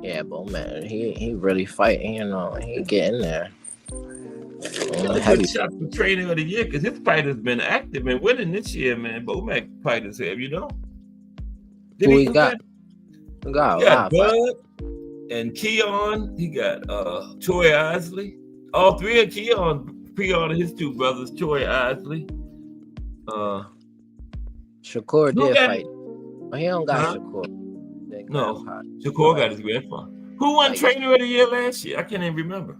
Yeah, but man, he really fighting. You know, he getting there. He got a good shot for trainer of the year because his fighter's been active and winning this year, man. Bomac fighters have, you know. Did Who he he got? He We got a got lot of Bud and Keon. He got Troy Isley. All three of Keon and his two brothers, Troy Isley. Shakur did fight. But he don't got Shakur. No, Shakur got his grandfather. Who won trainer of the year last year? I can't even remember.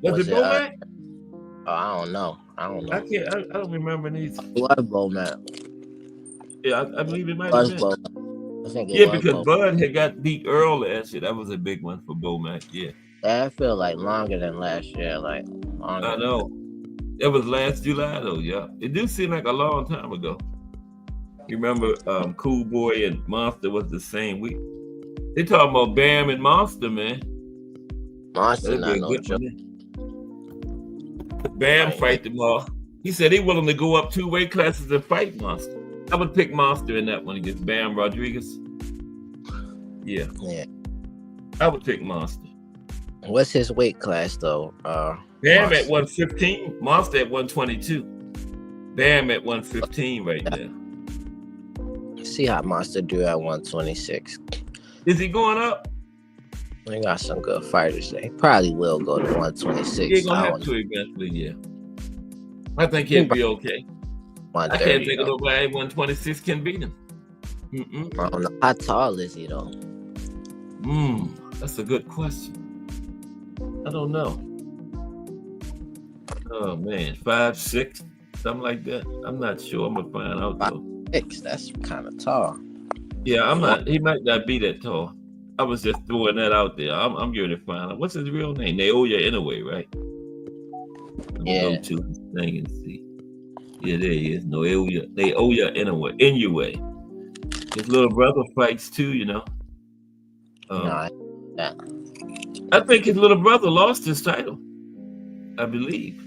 Was it Bomac? I don't know. I don't remember neither. It was Bomac. Yeah, I believe it might have been. I think it was because Bud had got beat Earl last year. That was a big one for Bomac. Yeah. That feel like longer than last year. Like longer. I know. It was last July though. Yeah, it do seem like a long time ago. You remember, Cool Boy and Monster was the same week. They talking about Bam and Monster, man. Monster not no joke. Bam fight them all. He said he willing to go up 2 weight classes and fight Monster. I would pick Monster in that one against Bam Rodriguez. Yeah. I would pick Monster. What's his weight class though? Bam at 115, Monster at 122. Bam at 115 right now. See how Monster do at 126. Is he going up? He got some good fighters there. He probably will go to 126. He's gonna have to eventually, yeah. I think he'll be okay. I can't think of nobody 126 can beat him. I don't know. How tall is he though? That's a good question. I don't know. Oh man, 5'6", something like that. I'm not sure. I'm gonna find out though. 5'6", that's kind of tall. Yeah, I'm not. He might not be that tall. I was just throwing that out there. I'm going to find out what's his real name. Naoya Inoue, right? Yeah. Go to his thing and see. Yeah, there he is. Naoya Inoue. His little brother fights too, you know. I think his little brother lost his title. I believe.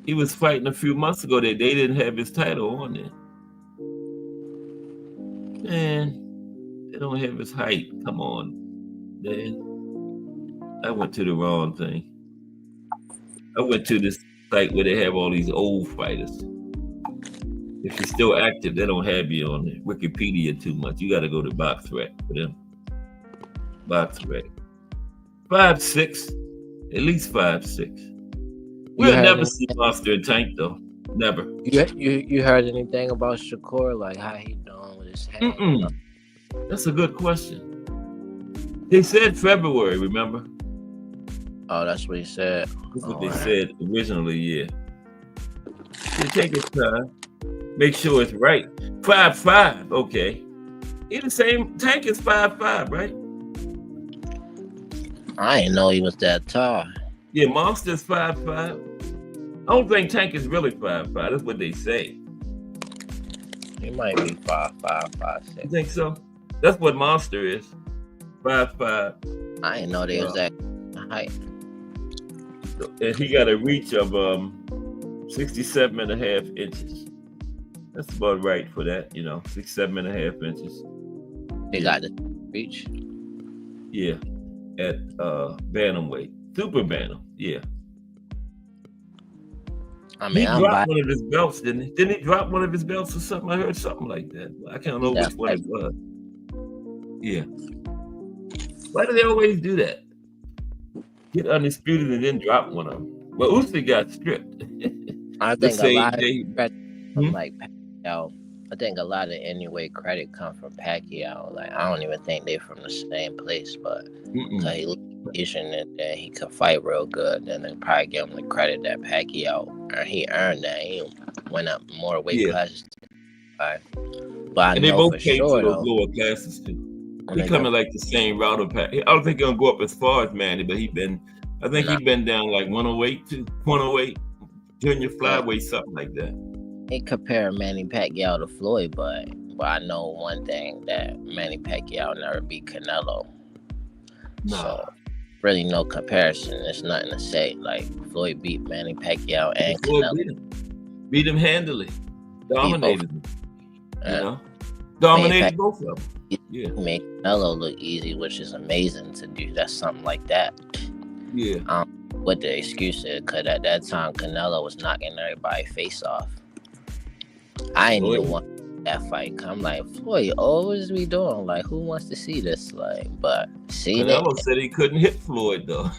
He was fighting a few months ago that they didn't have his title on there. Man, they don't have his height. Come on, man. I went to the wrong thing. I went to this site where they have all these old fighters. If you're still active, they don't have you on Wikipedia too much. You got to go to BoxRec for them. BoxRec. 5'6", at least 5'6". We'll never see Monster and Tank though. Never. You heard anything about Shakur? Like how he doing with his hand? That's a good question. They said February, remember? Oh, that's what he said. That's what they said originally, yeah. You take his time. Make sure it's right. 5'5", okay. He the same. Tank is 5'5", right? I didn't know he was that tall. Yeah, Monster's 5'5". I don't think Tank is really 5'5". That's what they say. He might be 5'5", 5'6". You think so? That's what Monster is. 5'5". I didn't know they was that height. And he got a reach of 67.5 inches. That's about right for that, 67.5 inches. They got the reach? Yeah. At bantamweight. Super bantam, yeah. I mean, he dropped one of his belts, didn't he? Didn't he drop one of his belts or something? I heard something like that. I can't know which one it was. Yeah. Why do they always do that? Get undisputed and then drop one of them. Well, Usyk got stripped. I think a lot of like Pacquiao. I think a lot of anyway credit come from Pacquiao. Like I don't even think they're from the same place, but he looked Asian and he could fight real good. Then they probably give him the credit that Pacquiao he earned that. He went up more weight classes. But I and they know both for came sure to those lower classes too. And He coming like the same route of Pat. I don't think he'll go up as far as Manny, but I think he's been down like 108 too. 108, junior flyweight, something like that. They compare Manny Pacquiao to Floyd, but I know one thing, that Manny Pacquiao never beat Canelo. No. So really no comparison. There's nothing to say. Like Floyd beat Manny Pacquiao and Floyd Canelo. beat him handily, dominated him. You know, dominated both of them. Yeah, made Canelo look easy, which is amazing to do. That's something like that. Yeah. What the excuse is, because at that time Canelo was knocking everybody face off. I ain't even want that fight. I'm like, Floyd, what is we doing? Like, who wants to see this? Like, but Canelo said he couldn't hit Floyd though.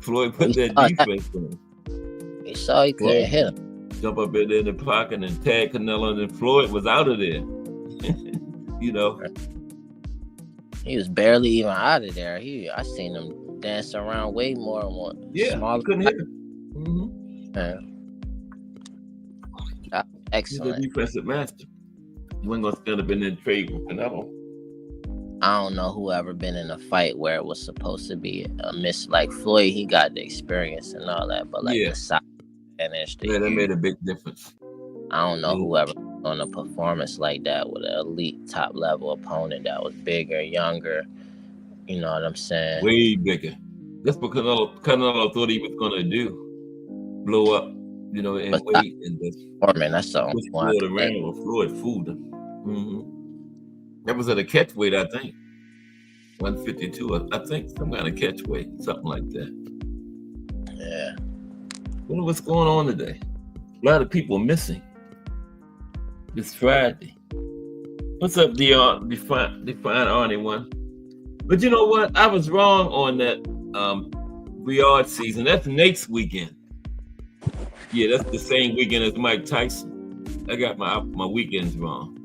Floyd put that defense on him. He saw he couldn't hit him. Jump up in the pocket and tag Canelo, and then Floyd was out of there. You know, he was barely even out of there. I seen him dance around way more than one. Yeah, couldn't hit him. Excellent. He's a defensive master. He wasn't gonna stand up in that trade with Canelo. I don't know who ever been in a fight where it was supposed to be a miss. Like Floyd, he got the experience and all that, but like the size and that made a big difference. I don't know whoever on a performance like that with an elite top level opponent that was bigger, younger. You know what I'm saying? Way bigger. That's what Canelo thought he was gonna do. Blow up, you know, and weight and just that's the only one. Floyd fooled him. That was at a catch weight, I think. 152, I think, some kind of catch weight, something like that. Yeah. Wonder what's going on today. A lot of people missing. It's Friday. What's up, Dion? Define Arnie one. But you know what? I was wrong on that Riyadh season. That's next weekend. Yeah, that's the same weekend as Mike Tyson. I got my weekends wrong.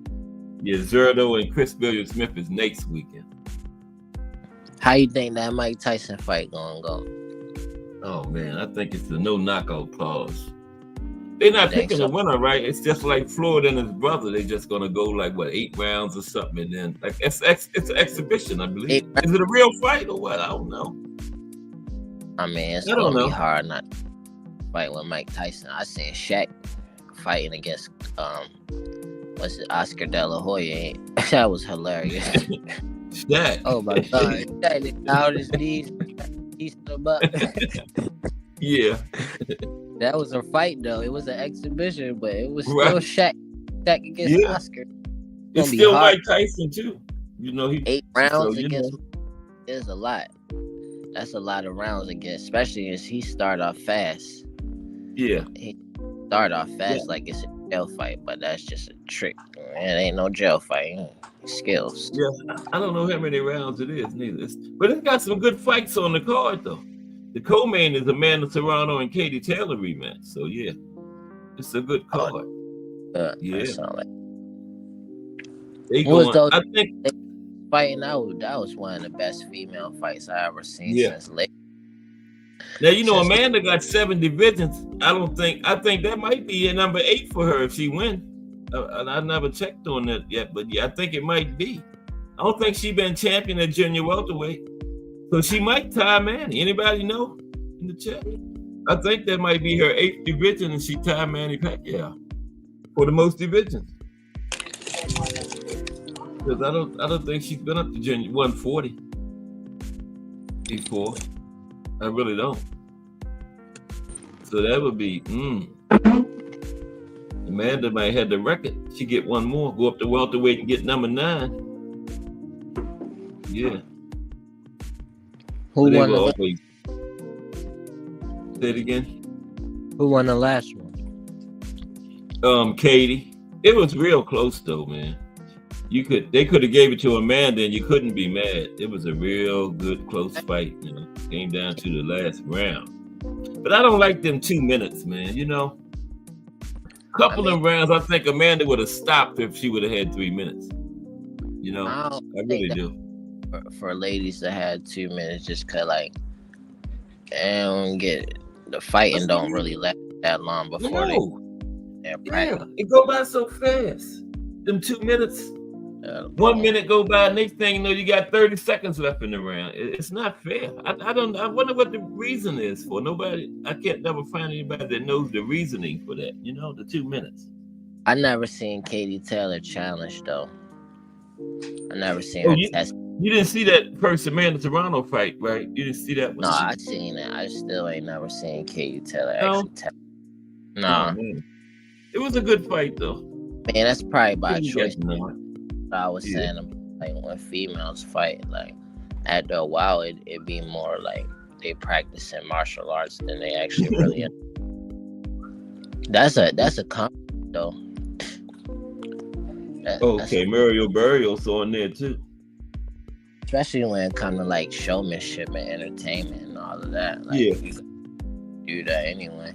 Yeah, Zerdo and Chris Billiard-Smith is next weekend. How you think that Mike Tyson fight gonna go? Oh man, I think it's a no knockout clause. They're not picking a winner, right? It's just like Floyd and his brother. They're just gonna go like 8 rounds or something, and then like it's an exhibition, I believe. Is it a real fight or what? I don't know. I mean, it's gonna be hard not to fight with Mike Tyson. I seen Shaq fighting against Oscar De La Hoya. That was hilarious. Shaq. Oh my god! Shaq out his knees, he's the butt. Yeah. That was a fight though. It was an exhibition, but it was still Shaq against Oscar. It's still Mike Tyson too. You know, 8 rounds against is a lot. That's a lot of rounds against, especially as he started off fast. Yeah. He started off fast like it's a jail fight, but that's just a trick. It ain't no jail fight. Skills. Yeah, I don't know how many rounds it is neither. But it's got some good fights on the card though. The co-main is Amanda Serrano and Katie Taylor rematch. So yeah, it's a good card. Yeah. I think fighting out. That was one of the best female fights I ever seen since late. Now you know Amanda got 7 divisions. I think that might be a number 8 for her if she wins. I never checked on that yet, but yeah, I think it might be. I don't think she's been champion at junior welterweight. So she might tie Manny. Anybody know in the chat? I think that might be her 8th division, and she tied Manny Pacquiao for the most divisions. Because I don't think she's been up to junior 140 before. I really don't. So that would be. Amanda might have the record. She get one more, go up to welterweight and get number 9. Yeah. Who won the Say it again. Who won the last one? Katie. It was real close though, man. They could have gave it to Amanda and you couldn't be mad. It was a real good close fight, you know. Came down to the last round. But I don't like them 2 minutes, man, you know. Couple of rounds, I think Amanda would have stopped if she would have had 3 minutes. You know, I really do. For ladies that had 2 minutes, just cause like, I don't get it. The fighting don't really last that long before they practice. It go by so fast. Them 2 minutes. 1 minute go by, next thing you know, you got 30 seconds left in the round. It's not fair. I wonder what the reason is for. I can't never find anybody that knows the reasoning for that. You know, the 2 minutes. I never seen Katie Taylor challenge though. I never seen her test You didn't see that first Amanda Serrano fight, right? You didn't see that one? No, I seen it. I still ain't never seen KU Taylor No? actually tell. No. Oh, man. It was a good fight, though. Man, that's probably by choice. I was saying, like, when females fight, like, after a while, it'd be more like they practicing martial arts than they actually really are. That's a compliment, though. Okay, Mario Barrios on there, too. Especially when it comes to, like, showmanship and entertainment and all of that. Like, you can do that anyway.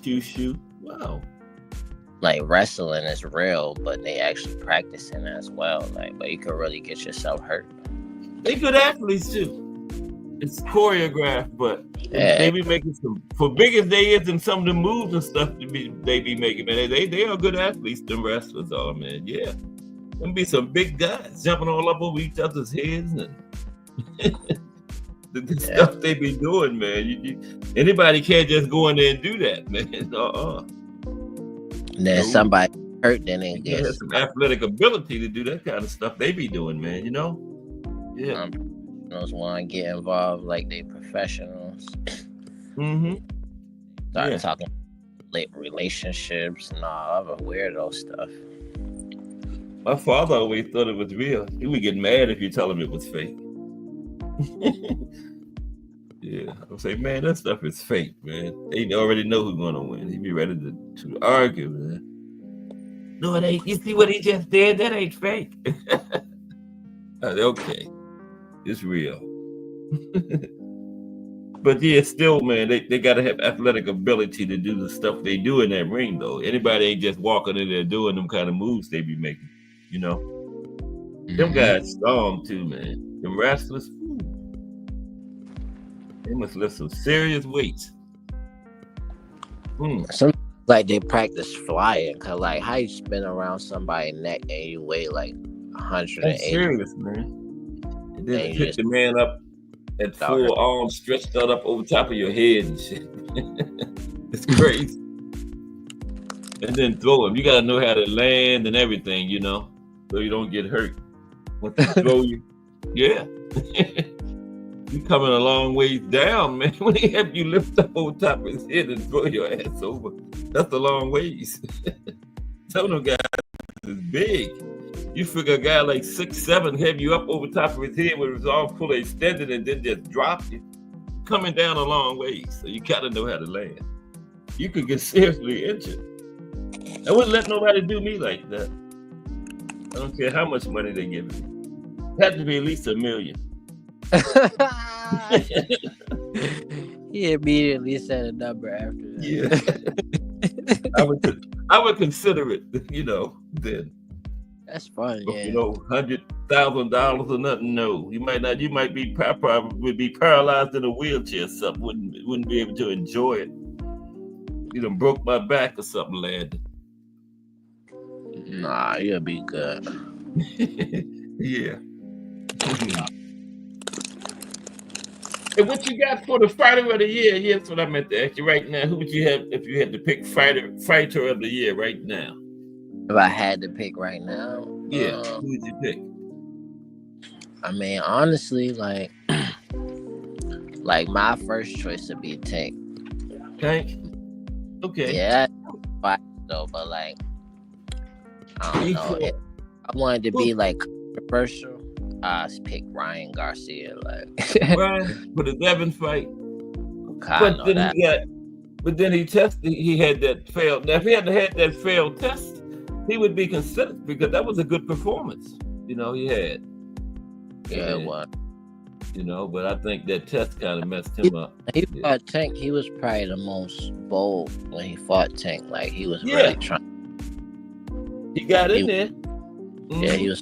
Shoo. Wow. Like, wrestling is real, but they actually practicing as well. Like, but you could really get yourself hurt. They good athletes too. It's choreographed, but they be making some, for big as they is, and some of the moves and stuff they be making, man. They are good athletes. Them wrestlers are, man. Yeah, them be some big guys jumping all up over each other's heads and the stuff they be doing, man. Anybody can't just go in there and do that, man. Then somebody hurt, then they get some athletic ability to do that kind of stuff they be doing, man. Yeah. Those want to get involved like they professionals. Start talking late relationships and all other weirdo stuff. My father always thought it was real. He would get mad if you tell him it was fake. Yeah, I would say, man, that stuff is fake, man. They already know who's gonna win. He'd be ready to argue, man. No, it ain't. You see what he just did? That ain't fake. Okay, it's real. But yeah, still, man, they gotta have athletic ability to do the stuff they do in that ring, though. Anybody ain't just walking in there doing them kind of moves they be making, Them guys strong too, man. Them wrestlers. They must lift some serious weights. Some like they practice flying, cause like how you spin around somebody's neck and you weigh like 180. That's serious, man. And then you hit the man up at full arms stretched out up over top of your head and shit. It's crazy. And then throw him. You gotta know how to land and everything, so you don't get hurt. Once they throw you, yeah. You coming a long ways down, man. When they have you lift up over top of his head and throw your ass over, that's a long ways. Some of them guys is big. You figure a guy like 6'7" have you up over top of his head with his arms fully extended and then just drop you, coming down a long ways. So you gotta know how to land. You could get seriously injured. I wouldn't let nobody do me like that. I don't care how much money they give me. It had to be at least $1 million. He immediately said a number after that. Yeah. I would consider it, then. That's fun, yeah. $100,000 or nothing. No, you might be probably would be paralyzed in a wheelchair or something. Wouldn't be able to enjoy it. You done broke my back or something, lad. Nah, you'll be good. Yeah. And what you got for the fighter of the year? Yeah, that's what I meant to ask you right now. Who would you have if you had to pick fighter of the year right now? If I had to pick right now? Yeah, who would you pick? I mean, honestly, like my first choice would be Tank. Tank? Okay. Yeah, but like, I don't know. If I wanted to be like controversial, I pick Ryan Garcia. Like Ryan for the Devin fight. But then he tested. He had that failed. Now, if he hadn't had that failed test, he would be considered because that was a good performance. He had. Yeah, it was. But I think that test kind of messed him up. He fought Tank. He was probably the most bold when he fought Tank. Like he was really trying. He got in there. Yeah, he was.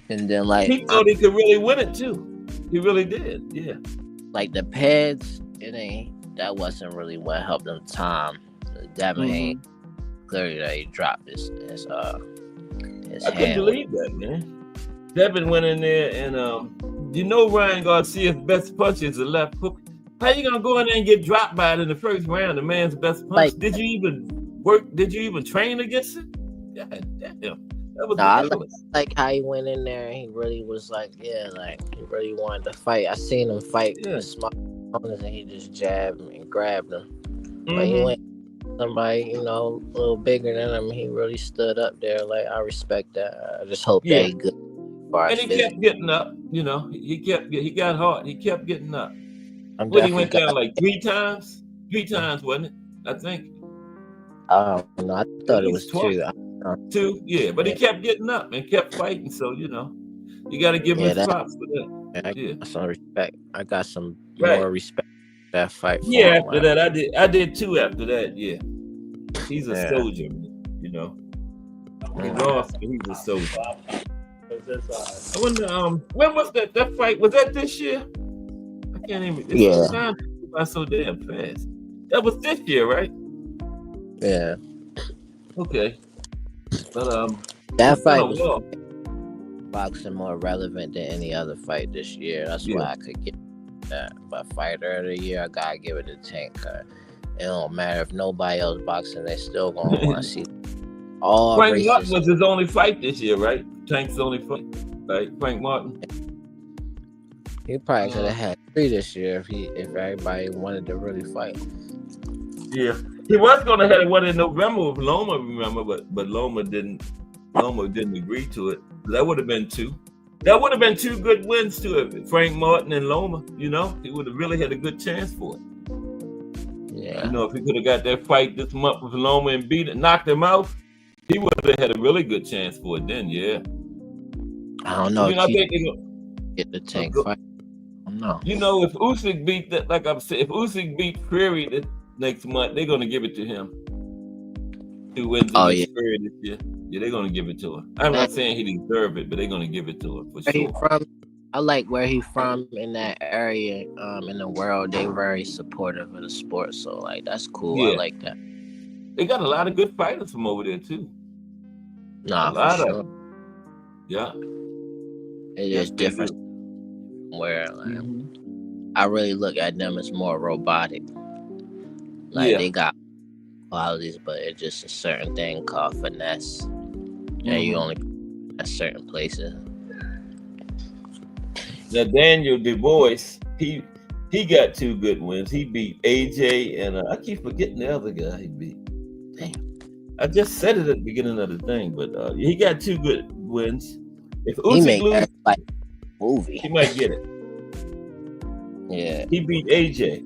And then like he thought he could really win it too. He really did. Yeah. Like the pads, that wasn't really what helped him time. Devin ain't clearly that he dropped his I hand. couldn't believe that, man. Devin went in there and Ryan Garcia's best punch is a left hook. How you gonna go in there and get dropped by it in the first round? The man's best punch. Did you even work? Did you even train against it? God damn. That was I ridiculous. like how he went in there and he really was like, he really wanted to fight. I seen him fight the small opponents and he just jabbed him and grabbed him. But he went somebody, a little bigger than him. He really stood up there. Like, I respect that. I just hope that he good. And he kept getting up. He got hard. He kept getting up. When he went down like 3 times? 3 times, wasn't it? I think. No, I thought it was 2. 2, yeah. But he kept getting up and kept fighting. So, you got to give him his props for that. I got some respect. I got some more respect for that fight. Yeah, after that, I did 2 after that, yeah. He's a soldier, He lost, but he's a soldier. I wonder, when was that fight? Was that this year? I can't even. It's time by so damn fast. That was this year, right? Yeah. Okay. But that fight was boxing more relevant than any other fight this year. That's why I could get that. But fighter of the year, I gotta give it to Tank. It don't matter if nobody else boxing, they still gonna want to see. All Frank Martin was his only fight this year, right? Tank's only fight, right? Frank Martin. He probably could have had 3 this year if everybody wanted to really fight. Yeah, he was gonna have one in November with Loma, remember, but Loma didn't. Loma didn't agree to it. That would have been 2. That would have been 2 good wins to it. Frank Martin and Loma. He would have really had a good chance for it. Yeah. If he could have got that fight this month with Loma and knocked him out, he would have had a really good chance for it then. Yeah. I don't know. I think they're gonna get the Tank fight. I don't know. If Usyk beat that, like I'm saying, if Usyk beat Fury the next month, they're gonna give it to him. 2 wins against Fury this year. Yeah, they're gonna give it to him. I'm not saying he deserved it, but they're gonna give it to him for sure. I like where he's from in that area. In the world, they're very supportive of the sport, so like that's cool. Yeah. I like that. They got a lot of good fighters from over there too. Nah, for sure. Yeah. It is different. Where I really look at them as more robotic. Like they got qualities, but it's just a certain thing called finesse, and you only at certain places. Now Daniel DuBois, he got 2 good wins. He beat AJ, and I keep forgetting the other guy he beat. Damn, I just said it at the beginning of the thing, but he got 2 good wins. If Usyk loses, like movie, he might get it. Yeah, he beat AJ.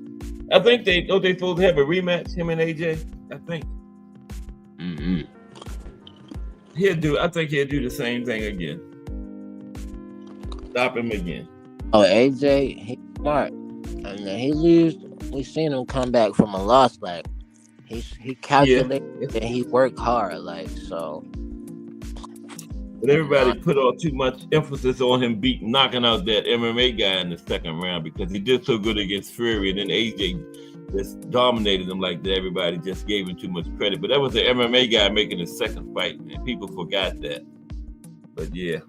I think they supposed to have a rematch, him and AJ. I think. I think he'll do the same thing again. Stop him again. Oh, AJ, he's smart. And he leaves. We've seen him come back from a loss. Like he calculated and he worked hard. Like so. But everybody put all too much emphasis on him knocking out that MMA guy in the second round because he did so good against Fury, and then AJ just dominated him like that. Everybody just gave him too much credit. But that was the MMA guy making his second fight, and people forgot that. But yeah.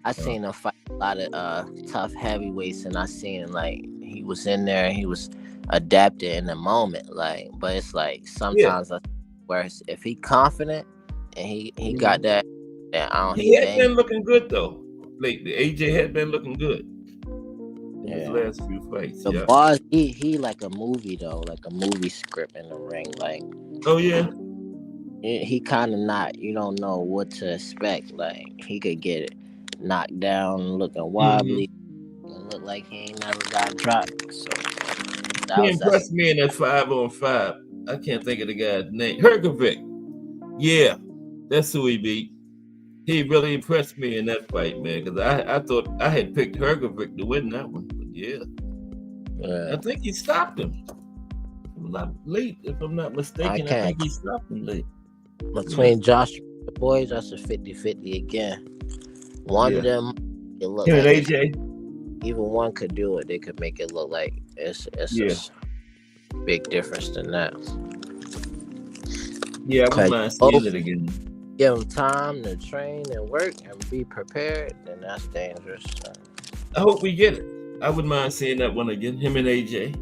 I seen him fight a lot of tough heavyweights, and I seen like he was in there and he was adapted in the moment. Like, but it's like sometimes where if he confident and he got that. He had been looking good though. Lately, AJ had been looking good in his last few fights. The boss, he like a movie though, like a movie script in the ring. Like, oh yeah, he kind of not. You don't know what to expect. Like, he could get it knocked down, looking wobbly, and look like he ain't never got dropped. So he impressed me in that 5-on-5. I can't think of the guy's name. Hergovic. Yeah, that's who he beat. He really impressed me in that fight, man, because I thought I had picked Hergovic to win that one. But I think he stopped him. If I'm not mistaken, I think he stopped him late. Between Josh and the boys, that's a 50-50 again. One of them, it looked him like and AJ. Even one could do it. They could make it look like it's a big difference than that. Yeah, I wouldn't mind seeing it again. Give them time to train and work and be prepared, then that's dangerous. I hope we get it. I wouldn't mind seeing that one again. Him and AJ,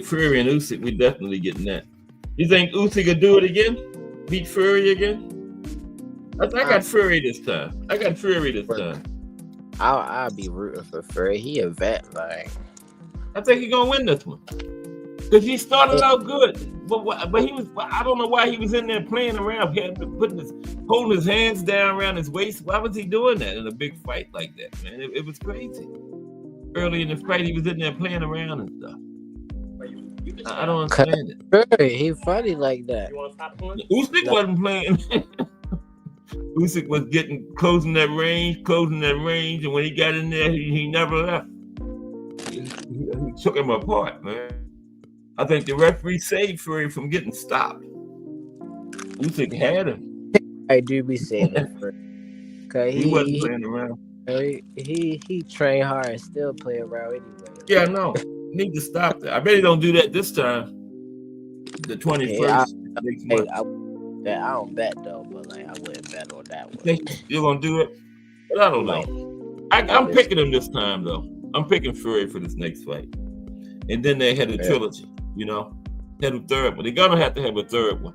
Fury and Usyk, we definitely getting that. You think Usyk could do it again? Beat Fury again? I got Fury this time. I'll be rooting for Fury. He a vet, like. I think he's gonna win this one because he started out good, but he was. I don't know why he was in there playing around, holding his hands down around his waist. Why was he doing that in a big fight like that, man? It was crazy. Early in the fight, he was in there playing around and stuff. I don't understand it. He funny like that. Usyk wasn't playing. Usyk was closing that range, and when he got in there, he never left. He took him apart, man. I think the referee saved Fury from getting stopped. Usyk had him. I do be saving Fury. He wasn't playing around. He trained hard and still play around anyway. Yeah, no. Need to stop that. I bet he don't do that this time. The 21st next month. I don't bet though, but like I wouldn't bet on that one. Think you're gonna do it? But I don't know. I'm picking him this time though. I'm picking Fury for this next fight. And then they had a trilogy, you know? Had a third one. They're gonna have to have a third one.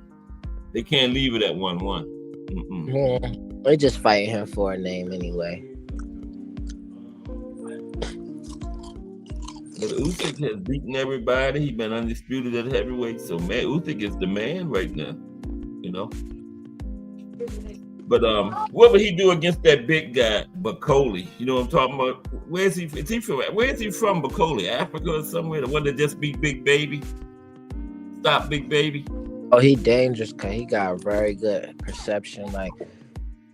They can't leave it at 1-1. Yeah, they're just fighting him for a name anyway. But Usyk has beaten everybody. He's been undisputed at heavyweight. So man, Usyk is the man right now. You know. But what would he do against that big guy, Bakoli? You know what I'm talking about? Where is he from, Bakoli? Africa or somewhere? The one that just beat Big Baby? Stop Big Baby? Oh, he dangerous because he got very good perception. Like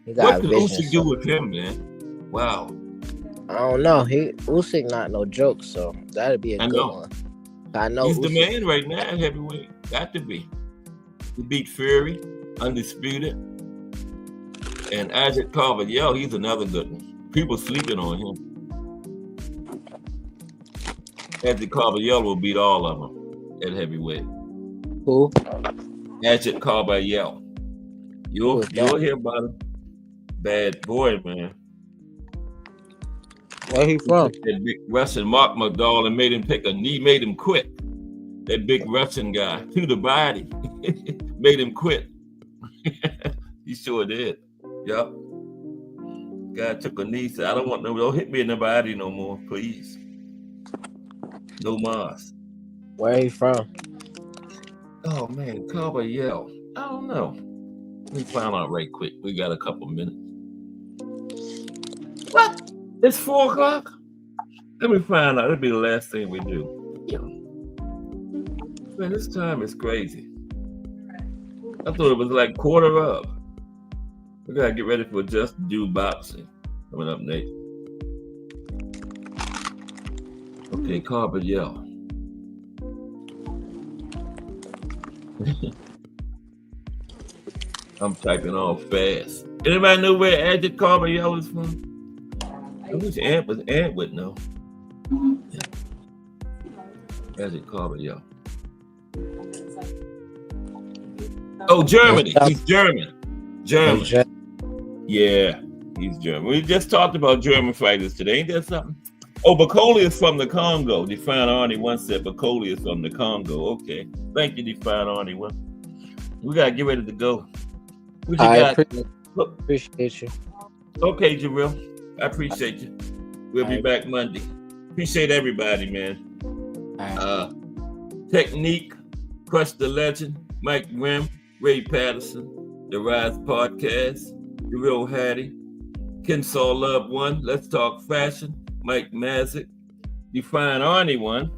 he got what vision. What could Usyk do with him, man? Wow. I don't know. Usyk not no joke, so that'd be a good one. I know he's Usyk, the man right now at heavyweight. Got to be. He beat Fury, undisputed. And Ajit Carver, he's another good one. People sleeping on him. Ajit Carver will beat all of them at heavyweight. Who? Ajit Carver. You'll hear about him. Bad boy, man. Where he from? That big Russian Mark McDowell and made him take a knee, made him quit. That big Russian guy to the body made him quit. He sure did. Yep. Guy took a knee, said, don't hit me in the body no more, please. No mas. Where he from? Oh man, Carver. I don't know. Let me find out right quick. We got a couple minutes. What? It's 4:00? Let me find out. That'll be the last thing we do. Man, this time is crazy. I thought it was like 1:15. We gotta get ready for Just Do Boxing coming up next. Okay, Carver. I'm typing all fast. Anybody know where Ajit Carver is from? I wish Ant would know. Ajit Carver, Oh, Germany. He's German. Yeah, he's German. We just talked about German fighters today. Ain't that something? Oh, Bakoli is from the Congo. Define Arnie once said Bakoli is from the Congo. Okay. Thank you, Define Arnie. Well, we got to get ready to go. Appreciate you. Okay, Jarrell. I appreciate you. We'll be back Monday. Appreciate everybody, man. Technique, Crush the Legend, Mike Grimm, Ray Patterson, The Rise Podcast, The Real Hattie, Kensaw Love One, Let's Talk Fashion, Mike Mazik, Define Arnie One,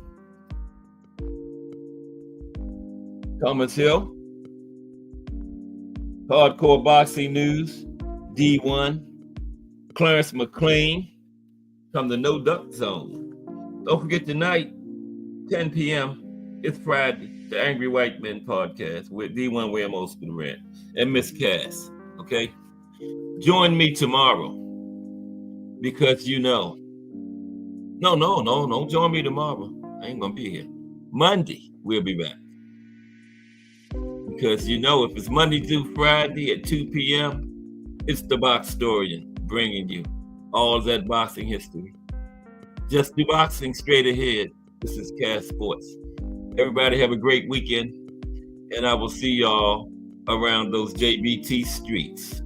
Thomas Hill, Hardcore Boxing News, D1, Clarence McLean from the No Duck Zone. Don't forget tonight, 10 p.m., it's Friday, the Angry White Men podcast with D1 William Oscar and Miss Cass. Okay? Join me tomorrow because No, don't join me tomorrow. I ain't gonna be here. Monday, we'll be back. Because if it's Monday through Friday at 2 p.m., it's the Boxtorian bringing you all that boxing history. Just do boxing straight ahead. This is Cass Sports. Everybody have a great weekend. and I will see y'all around those JBT streets.